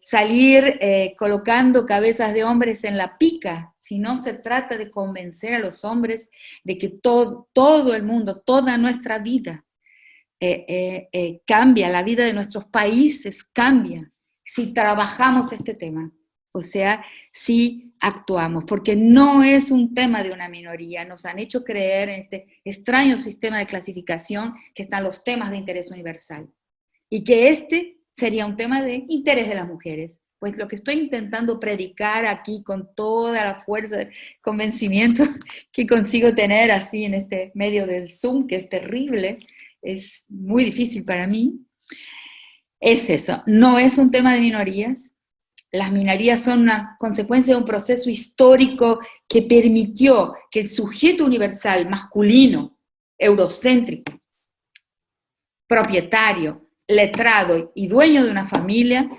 salir colocando cabezas de hombres en la pica, sino se trata de convencer a los hombres de que todo el mundo, toda nuestra vida cambia, la vida de nuestros países cambia si trabajamos este tema, o sea, si actuamos, porque no es un tema de una minoría. Nos han hecho creer en este extraño sistema de clasificación que están los temas de interés universal, y que este sería un tema de interés de las mujeres. Pues lo que estoy intentando predicar aquí con toda la fuerza de convencimiento que consigo tener así en este medio del Zoom, que es terrible, es muy difícil para mí, es eso. No es un tema de minorías. Las minorías son una consecuencia de un proceso histórico que permitió que el sujeto universal masculino, eurocéntrico, propietario, letrado y dueño de una familia,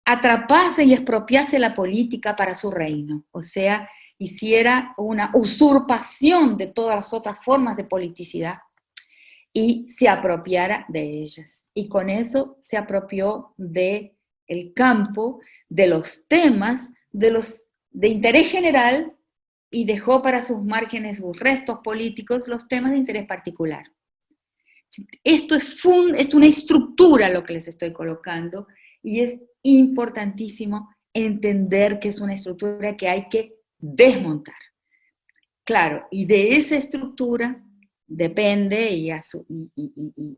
atrapase y expropiase la política para su reino. O sea, hiciera una usurpación de todas las otras formas de politicidad y se apropiara de ellas. Y con eso se apropió del campo, de los temas, de interés general, y dejó para sus márgenes, sus restos políticos, los temas de interés particular. Esto es una estructura lo que les estoy colocando, y es importantísimo entender que es una estructura que hay que desmontar. Claro, y de esa estructura depende y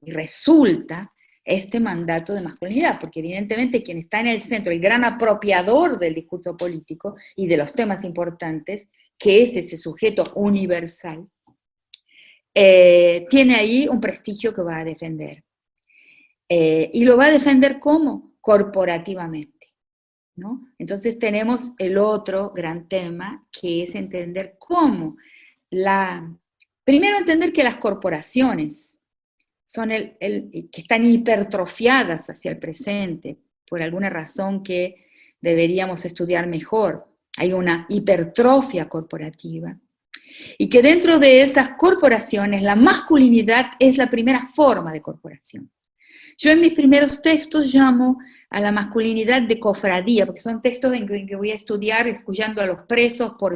resulta este mandato de masculinidad, porque evidentemente quien está en el centro, el gran apropiador del discurso político y de los temas importantes, que es ese sujeto universal, tiene ahí un prestigio que va a defender. Y lo va a defender ¿cómo? Corporativamente, ¿no? Entonces tenemos el otro gran tema, que es entender cómo primero entender que las corporaciones son que están hipertrofiadas hacia el presente, por alguna razón que deberíamos estudiar mejor. Hay una hipertrofia corporativa. Y que dentro de esas corporaciones la masculinidad es la primera forma de corporación. Yo en mis primeros textos llamo a la masculinidad de cofradía, porque son textos en que voy a estudiar escuchando a los presos por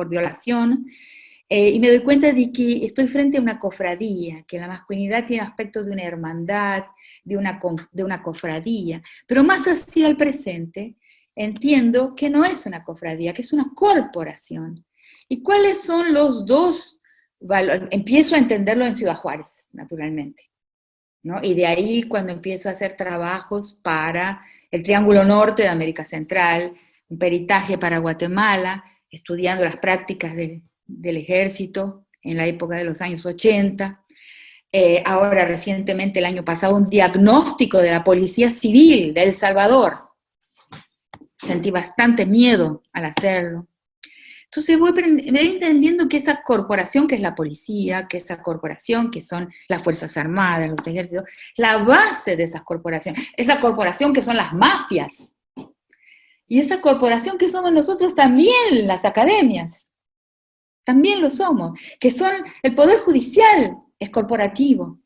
violación, y me doy cuenta de que estoy frente a una cofradía, que la masculinidad tiene aspectos de una hermandad, de una cofradía, pero más hacia el presente entiendo que no es una cofradía, que es una corporación. ¿Y cuáles son los dos valores? Empiezo a entenderlo en Ciudad Juárez, naturalmente, ¿no? Y de ahí cuando empiezo a hacer trabajos para el Triángulo Norte de América Central, un peritaje para Guatemala, estudiando las prácticas del ejército en la época de los años 80, ahora recientemente el año pasado un diagnóstico de la Policía Civil de El Salvador. Sentí bastante miedo al hacerlo. Entonces voy entendiendo que esa corporación que es la policía, que esa corporación que son las Fuerzas Armadas, los ejércitos, la base de esas corporaciones, esa corporación que son las mafias, y esa corporación que somos nosotros también, las academias, también lo somos, que son el poder judicial, es corporativo.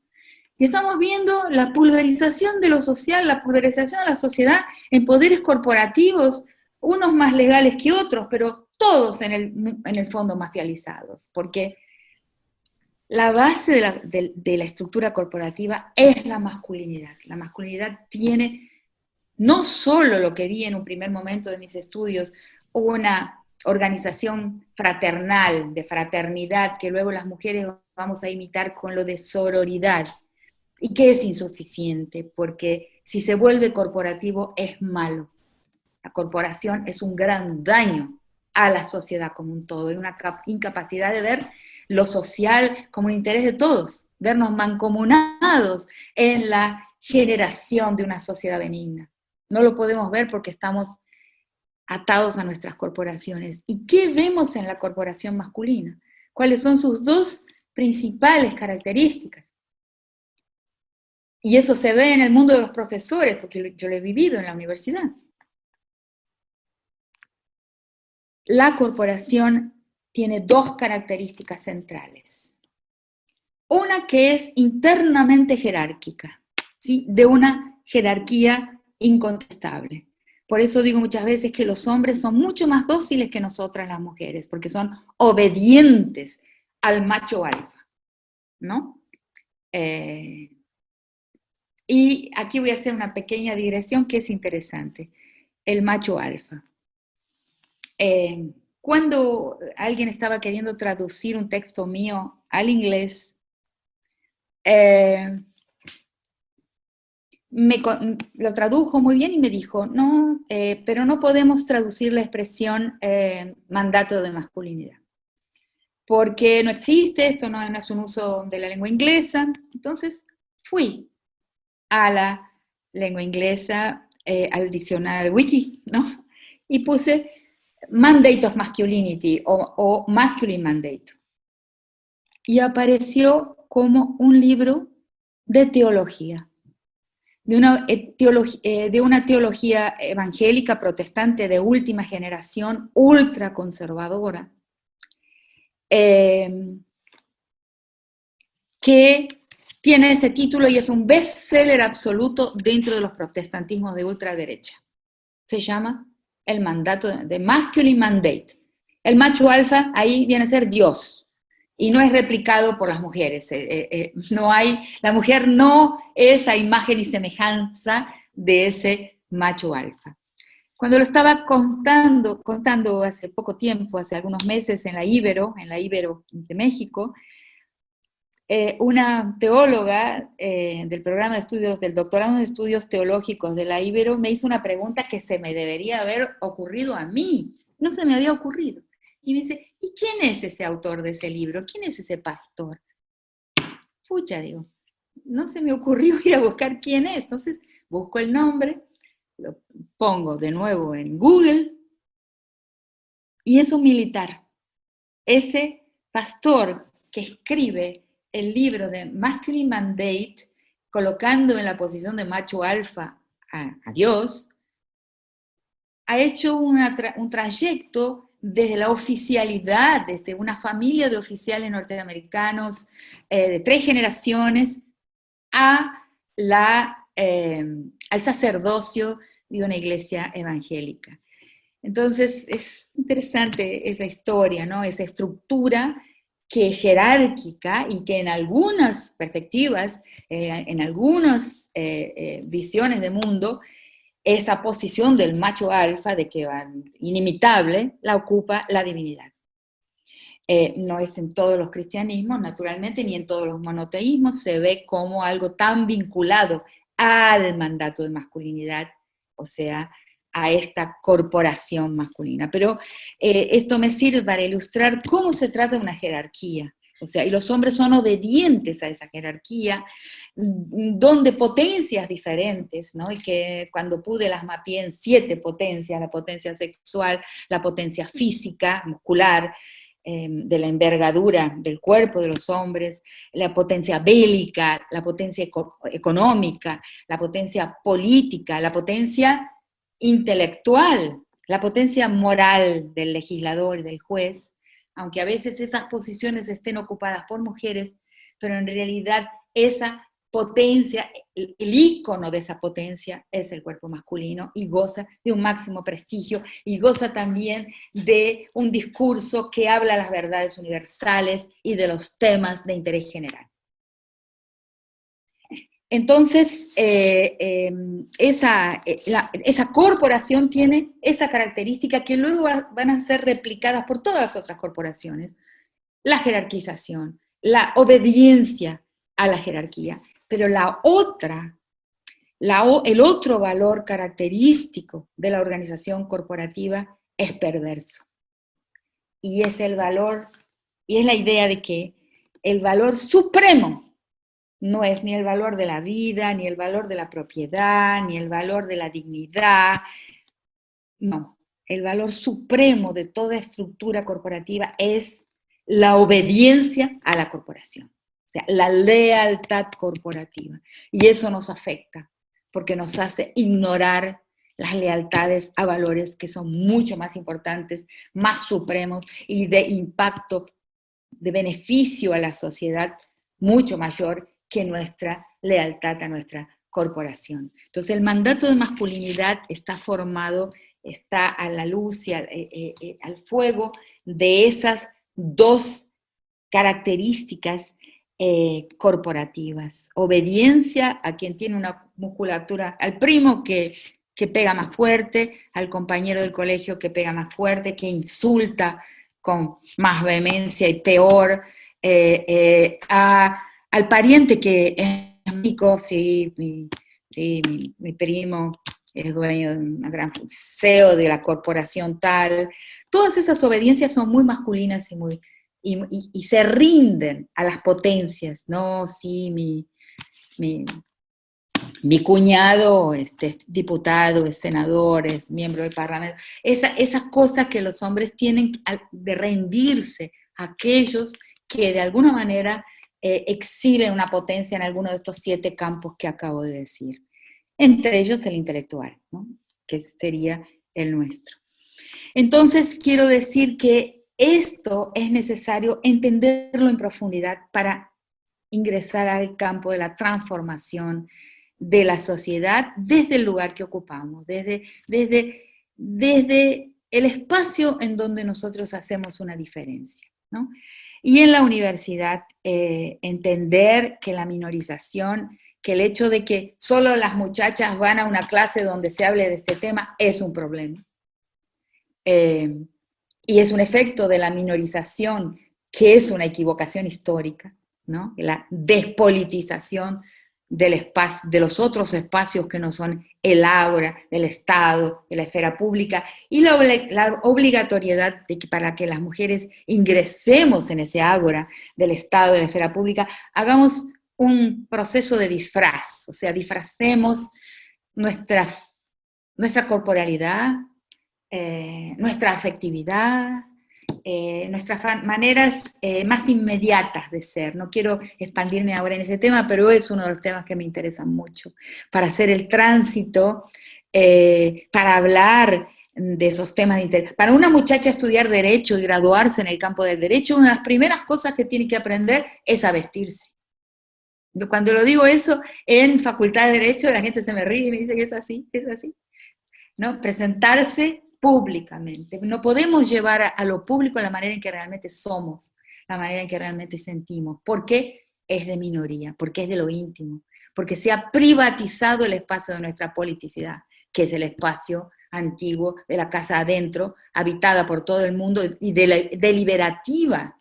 Y estamos viendo la pulverización de lo social, la pulverización de la sociedad en poderes corporativos, unos más legales que otros, pero todos en el fondo mafializados, porque la base de la estructura corporativa es la masculinidad. La masculinidad tiene no solo lo que vi en un primer momento de mis estudios, una organización fraternal, de fraternidad, que luego las mujeres vamos a imitar con lo de sororidad, y que es insuficiente, porque si se vuelve corporativo es malo. La corporación es un gran daño a la sociedad como un todo, y una incapacidad de ver lo social como un interés de todos, vernos mancomunados en la generación de una sociedad benigna. No lo podemos ver porque estamos atados a nuestras corporaciones. ¿Y qué vemos en la corporación masculina? ¿Cuáles son sus dos principales características? Y eso se ve en el mundo de los profesores, porque yo lo he vivido en la universidad. La corporación tiene dos características centrales. Una que es internamente jerárquica, ¿sí? De una jerarquía incontestable. Por eso digo muchas veces que los hombres son mucho más dóciles que nosotras las mujeres, porque son obedientes al macho alfa, ¿no? Y aquí voy a hacer una pequeña digresión que es interesante. El macho alfa. Cuando alguien estaba queriendo traducir un texto mío al inglés, lo tradujo muy bien y me dijo, no, pero no podemos traducir la expresión mandato de masculinidad, porque no existe, esto no es un uso de la lengua inglesa. Entonces fui a la lengua inglesa, al diccionario wiki, ¿no? Y puse Mandate of Masculinity o Masculine Mandate. Y apareció como un libro de teología, de una teología evangélica protestante de última generación, ultraconservadora, que tiene ese título y es un bestseller absoluto dentro de los protestantismos de ultraderecha. Se llama El mandato de Masculine Mandate. El macho alfa ahí viene a ser Dios y no es replicado por las mujeres. La mujer no es a imagen y semejanza de ese macho alfa. Cuando lo estaba contando hace poco tiempo, hace algunos meses en la Ibero de México, una teóloga del programa de estudios, del doctorado en estudios teológicos de la Ibero, me hizo una pregunta que se me debería haber ocurrido a mí. No se me había ocurrido. Y me dice, ¿y quién es ese autor de ese libro? ¿Quién es ese pastor? Pucha, digo, no se me ocurrió ir a buscar quién es. Entonces, busco el nombre, lo pongo de nuevo en Google, y es un militar. Ese pastor que escribe el libro de Masculine Mandate, colocando en la posición de macho alfa a Dios, ha hecho un trayecto desde la oficialidad, desde una familia de oficiales norteamericanos de 3 generaciones, al sacerdocio de una iglesia evangélica. Entonces, es interesante esa historia, ¿no? Esa estructura que es jerárquica y que en algunas perspectivas, en algunas visiones de mundo, esa posición del macho alfa, de que va inimitable, la ocupa la divinidad. No es en todos los cristianismos, naturalmente, ni en todos los monoteísmos, se ve como algo tan vinculado al mandato de masculinidad, o sea, a esta corporación masculina. Pero esto me sirve para ilustrar cómo se trata de una jerarquía. O sea, y los hombres son obedientes a esa jerarquía, donde potencias diferentes, ¿no? Y que cuando pude las mapeé en 7 potencias, la potencia sexual, la potencia física, muscular, de la envergadura del cuerpo de los hombres, la potencia bélica, la potencia económica, la potencia política, la potencia intelectual, la potencia moral del legislador y del juez, aunque a veces esas posiciones estén ocupadas por mujeres, pero en realidad esa potencia, el ícono de esa potencia es el cuerpo masculino y goza de un máximo prestigio y goza también de un discurso que habla las verdades universales y de los temas de interés general. Entonces, esa corporación tiene esa característica que luego van a ser replicadas por todas las otras corporaciones. La jerarquización, la obediencia a la jerarquía. Pero el otro valor característico de la organización corporativa es perverso. Y es el valor, y es la idea de que el valor supremo no es ni el valor de la vida, ni el valor de la propiedad, ni el valor de la dignidad. No, el valor supremo de toda estructura corporativa es la obediencia a la corporación. O sea, la lealtad corporativa. Y eso nos afecta, porque nos hace ignorar las lealtades a valores que son mucho más importantes, más supremos y de impacto, de beneficio a la sociedad mucho mayor que nuestra lealtad a nuestra corporación. Entonces el mandato de masculinidad está formado, está a la luz y al fuego de esas 2 características corporativas. Obediencia a quien tiene una musculatura, al primo que pega más fuerte, al compañero del colegio que pega más fuerte, que insulta con más vehemencia y peor, al pariente que es amigo, sí, mi primo es dueño de una gran CEO de la corporación tal. Todas esas obediencias son muy masculinas y se rinden a las potencias, ¿no? Sí, mi cuñado es diputado, es senador, es miembro del parlamento. Esas cosas que los hombres tienen de rendirse a aquellos que de alguna manera exhiben una potencia en alguno de estos 7 campos que acabo de decir. Entre ellos el intelectual, ¿no? Que sería el nuestro. Entonces quiero decir que esto es necesario entenderlo en profundidad para ingresar al campo de la transformación de la sociedad desde el lugar que ocupamos, desde el espacio en donde nosotros hacemos una diferencia, ¿no? Y en la universidad, entender que la minorización, que el hecho de que solo las muchachas van a una clase donde se hable de este tema es un problema. Y es un efecto de la minorización, que es una equivocación histórica, ¿no? La despolitización del espacio, de los otros espacios que no son el ágora, del Estado, de la esfera pública, y la obligatoriedad de que para que las mujeres ingresemos en ese ágora del Estado, de la esfera pública, hagamos un proceso de disfraz, o sea, disfracemos nuestra corporalidad, nuestra afectividad, nuestras maneras más inmediatas de ser. No quiero expandirme ahora en ese tema, pero es uno de los temas que me interesan mucho, para hacer el tránsito, para hablar de esos temas de interés. Para una muchacha estudiar Derecho y graduarse en el campo del Derecho, una de las primeras cosas que tiene que aprender es a vestirse. Cuando lo digo eso en Facultad de Derecho, la gente se me ríe y me dice que es así, ¿no? Presentarse públicamente. No podemos llevar a lo público la manera en que realmente somos, la manera en que realmente sentimos, porque es de minoría, porque es de lo íntimo, porque se ha privatizado el espacio de nuestra politicidad, que es el espacio antiguo de la casa adentro, habitada por todo el mundo y deliberativa,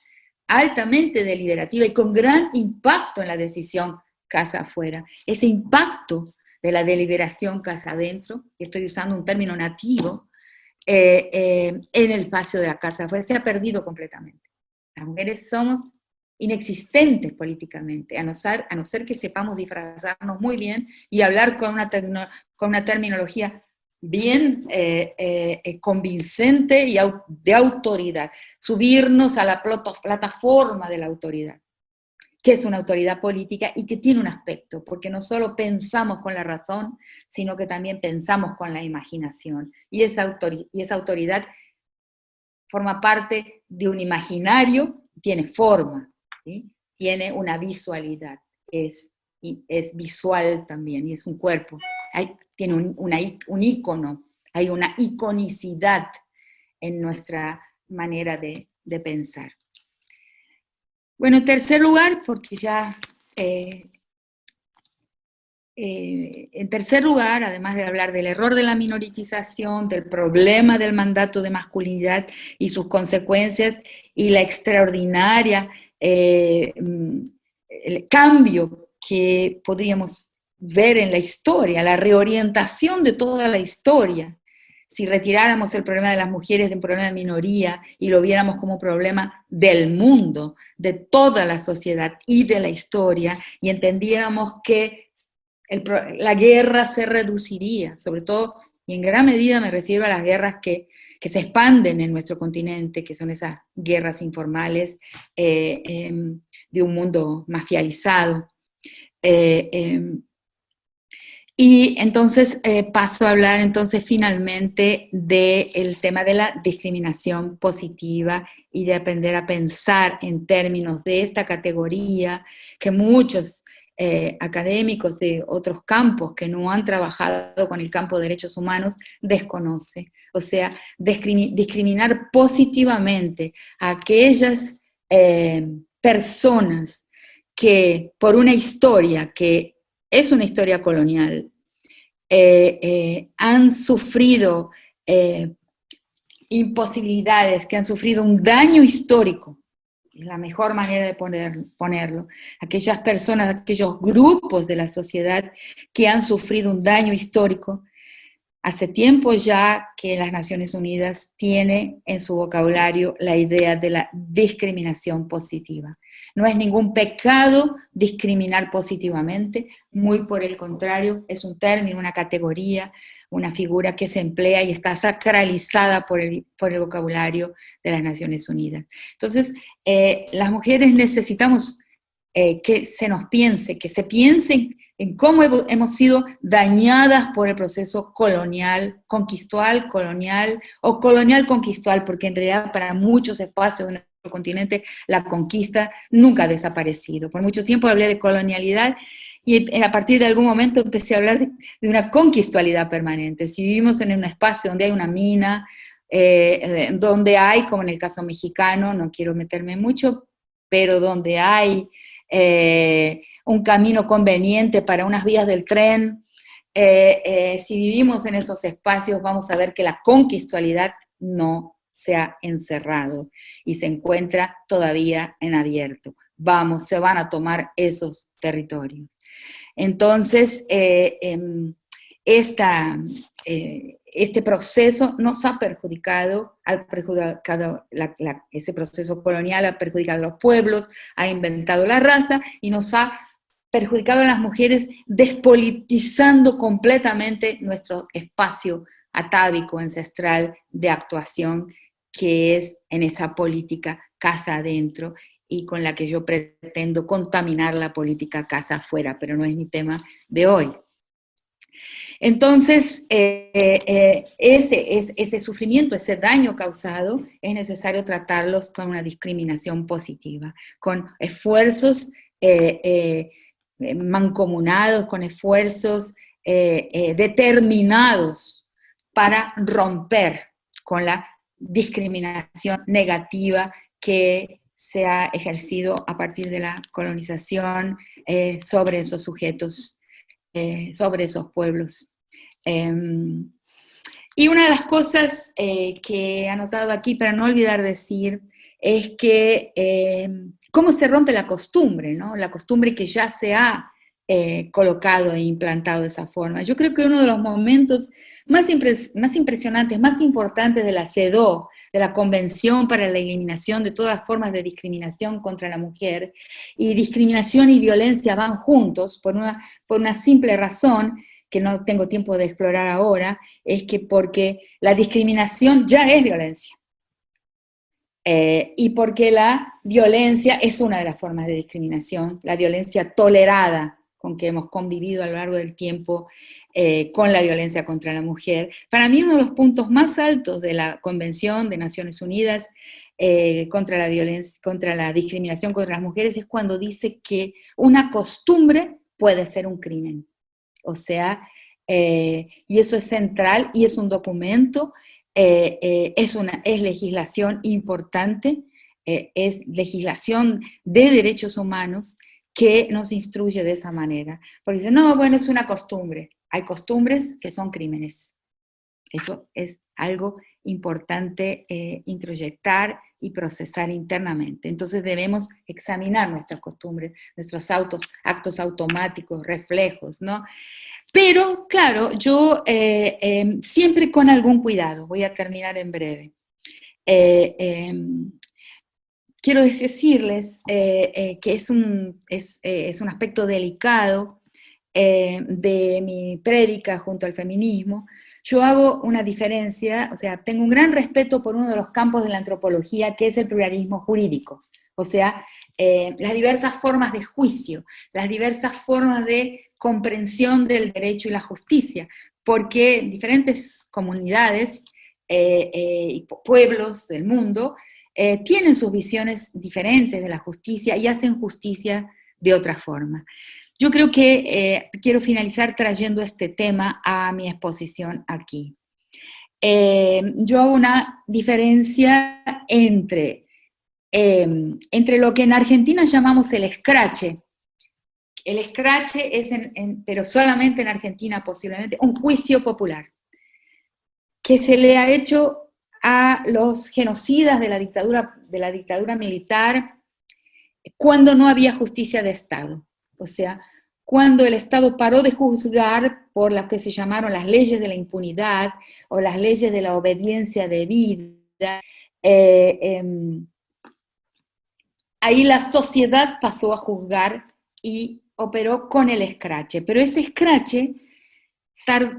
altamente deliberativa y con gran impacto en la decisión casa afuera. Ese impacto de la deliberación casa adentro, estoy usando un término nativo, en el espacio de la casa afuera, se ha perdido completamente. Las mujeres somos inexistentes políticamente, a no ser que sepamos disfrazarnos muy bien y hablar con una terminología bien convincente y de autoridad, subirnos a la plataforma de la autoridad, que es una autoridad política y que tiene un aspecto, porque no solo pensamos con la razón, sino que también pensamos con la imaginación. Y esa autoridad forma parte de un imaginario, tiene forma, ¿sí? Tiene una visualidad, es visual también, y es un cuerpo. Tiene un ícono, hay una iconicidad en nuestra manera de pensar. Bueno, en tercer lugar, porque ya, en tercer lugar, además de hablar del error de la minoritización, del problema del mandato de masculinidad y sus consecuencias, y la extraordinaria el cambio que podríamos ver en la historia, la reorientación de toda la historia, si retiráramos el problema de las mujeres de un problema de minoría y lo viéramos como un problema del mundo, de toda la sociedad y de la historia, y entendiéramos que la guerra se reduciría, sobre todo, y en gran medida me refiero a las guerras que se expanden en nuestro continente, que son esas guerras informales de un mundo mafializado. Y entonces paso a hablar entonces finalmente del tema de la discriminación positiva y de aprender a pensar en términos de esta categoría que muchos académicos de otros campos que no han trabajado con el campo de derechos humanos desconocen. O sea, discriminar positivamente a aquellas personas que por una historia que es una historia colonial, han sufrido imposibilidades, que han sufrido un daño histórico, es la mejor manera de ponerlo, aquellas personas, aquellos grupos de la sociedad que han sufrido un daño histórico. Hace tiempo ya que las Naciones Unidas tiene en su vocabulario la idea de la discriminación positiva. No es ningún pecado discriminar positivamente, muy por el contrario, es un término, una categoría, una figura que se emplea y está sacralizada por el vocabulario de las Naciones Unidas. Entonces, las mujeres necesitamos que se nos piense, que se piensen en cómo hemos sido dañadas por el proceso colonial, conquistual, colonial, o colonial conquistual, porque en realidad para muchos espacios de nuestro continente la conquista nunca ha desaparecido. Por mucho tiempo hablé de colonialidad, y a partir de algún momento empecé a hablar de una conquistualidad permanente. Si vivimos en un espacio donde hay una mina, donde hay, como en el caso mexicano, no quiero meterme mucho, pero donde hay un camino conveniente para unas vías del tren, si vivimos en esos espacios vamos a ver que la conquistualidad no se ha encerrado y se encuentra todavía en abierto. Se van a tomar esos territorios. Entonces, este proceso nos ha perjudicado, este proceso colonial ha perjudicado a los pueblos, ha inventado la raza y nos ha perjudicado a las mujeres, despolitizando completamente nuestro espacio atávico, ancestral de actuación, que es en esa política casa adentro, y con la que yo pretendo contaminar la política casa afuera, pero no es mi tema de hoy. Entonces, ese sufrimiento, ese daño causado, es necesario tratarlos con una discriminación positiva, con esfuerzos mancomunados, con esfuerzos determinados para romper con la discriminación negativa que se ha ejercido a partir de la colonización sobre esos sujetos, sobre esos pueblos. Y una de las cosas que he anotado aquí para no olvidar decir es que cómo se rompe la costumbre, ¿no? La costumbre que ya se ha colocado e implantado de esa forma. Yo creo que uno de los momentos más impresionantes, más importantes de la CEDAW, de la Convención para la Eliminación de todas formas de discriminación contra la mujer, y discriminación y violencia van juntos por una simple razón, que no tengo tiempo de explorar ahora, es que porque la discriminación ya es violencia. Y porque la violencia es una de las formas de discriminación, la violencia tolerada con que hemos convivido a lo largo del tiempo con la violencia contra la mujer. Para mí uno de los puntos más altos de la Convención de Naciones Unidas contra la violencia, contra la discriminación contra las mujeres es cuando dice que una costumbre puede ser un crimen. O sea, y eso es central y es un documento, es legislación importante, es legislación de derechos humanos que nos instruye de esa manera. Porque dice, no, bueno, es una costumbre. Hay costumbres que son crímenes. Eso es algo importante introyectar y procesar internamente. Entonces debemos examinar nuestras costumbres, nuestros actos automáticos, reflejos, ¿no? Pero, claro, yo siempre con algún cuidado, voy a terminar en breve. Quiero decirles que es un aspecto delicado de mi prédica junto al feminismo. Yo hago una diferencia, o sea, tengo un gran respeto por uno de los campos de la antropología, que es el pluralismo jurídico. O sea, las diversas formas de juicio, las diversas formas de comprensión del derecho y la justicia, porque diferentes comunidades y pueblos del mundo tienen sus visiones diferentes de la justicia y hacen justicia de otra forma. Yo creo que quiero finalizar trayendo este tema a mi exposición aquí. Yo hago una diferencia entre lo que en Argentina llamamos el escrache. El escrache es, pero solamente en Argentina posiblemente, un juicio popular que se le ha hecho a los genocidas de la dictadura militar cuando no había justicia de Estado. O sea, cuando el Estado paró de juzgar por las que se llamaron las leyes de la impunidad o las leyes de la obediencia debida, ahí la sociedad pasó a juzgar y operó con el escrache. Pero ese escrache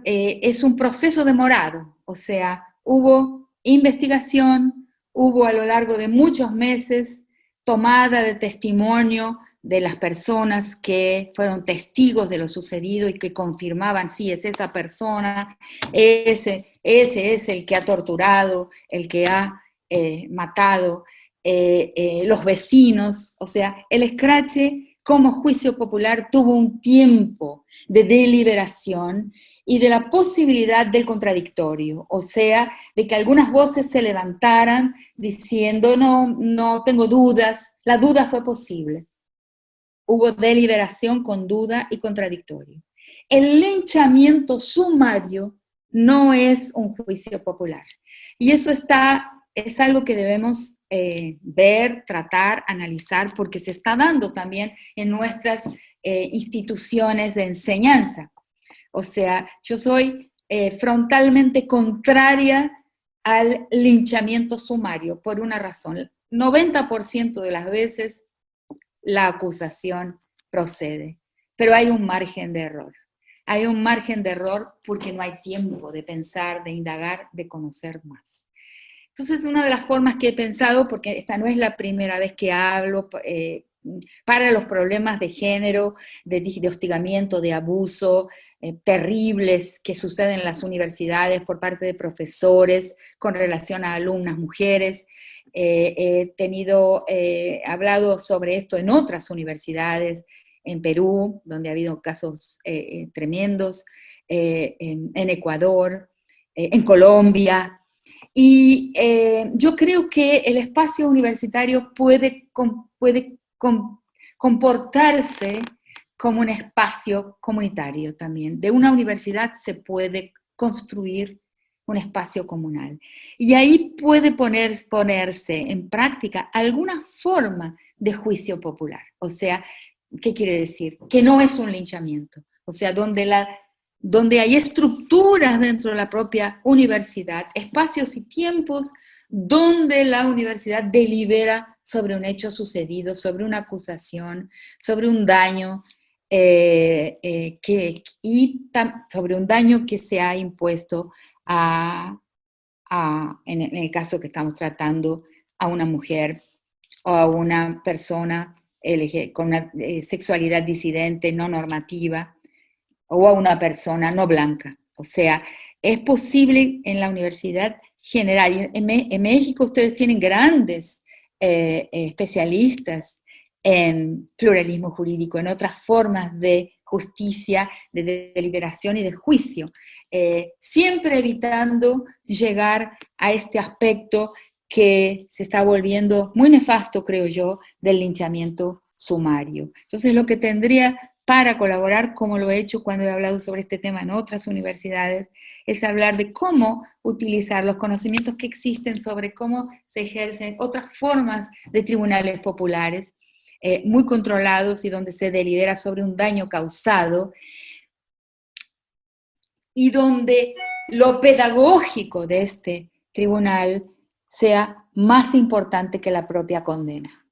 es un proceso demorado, o sea, hubo investigación, hubo a lo largo de muchos meses tomada de testimonio de las personas que fueron testigos de lo sucedido y que confirmaban, sí, es esa persona, ese es el que ha torturado, el que ha matado, los vecinos. O sea, el escrache como juicio popular tuvo un tiempo de deliberación y de la posibilidad del contradictorio, o sea, de que algunas voces se levantaran diciendo, no tengo dudas, la duda fue posible. Hubo deliberación con duda y contradictorio. El linchamiento sumario no es un juicio popular. Y eso es algo que debemos ver, tratar, analizar, porque se está dando también en nuestras instituciones de enseñanza. O sea, yo soy frontalmente contraria al linchamiento sumario por una razón. 90% de las veces la acusación procede, pero hay un margen de error. Hay un margen de error porque no hay tiempo de pensar, de indagar, de conocer más. Entonces, una de las formas que he pensado, porque esta no es la primera vez que hablo para los problemas de género, de hostigamiento, de abuso, terribles que suceden en las universidades por parte de profesores con relación a alumnas mujeres. He hablado sobre esto en otras universidades, en Perú, donde ha habido casos tremendos, en Ecuador, en Colombia. Y yo creo que el espacio universitario puede comportarse como un espacio comunitario también. De una universidad se puede construir un espacio comunal. Y ahí puede ponerse en práctica alguna forma de juicio popular. O sea, ¿qué quiere decir? Que no es un linchamiento. O sea, donde hay estructuras dentro de la propia universidad, espacios y tiempos donde la universidad delibera sobre un hecho sucedido, sobre una acusación, sobre un daño, sobre un daño que se ha impuesto en el caso que estamos tratando, a una mujer o a una persona con una sexualidad disidente, no normativa, o a una persona no blanca. O sea, es posible en la universidad general. En México ustedes tienen grandes especialistas en pluralismo jurídico, en otras formas de justicia, de deliberación y de juicio, siempre evitando llegar a este aspecto que se está volviendo muy nefasto, creo yo, del linchamiento sumario. Entonces, lo que tendría para colaborar, como lo he hecho cuando he hablado sobre este tema en otras universidades, es hablar de cómo utilizar los conocimientos que existen sobre cómo se ejercen otras formas de tribunales populares, muy controlados y donde se delibera sobre un daño causado, y donde lo pedagógico de este tribunal sea más importante que la propia condena.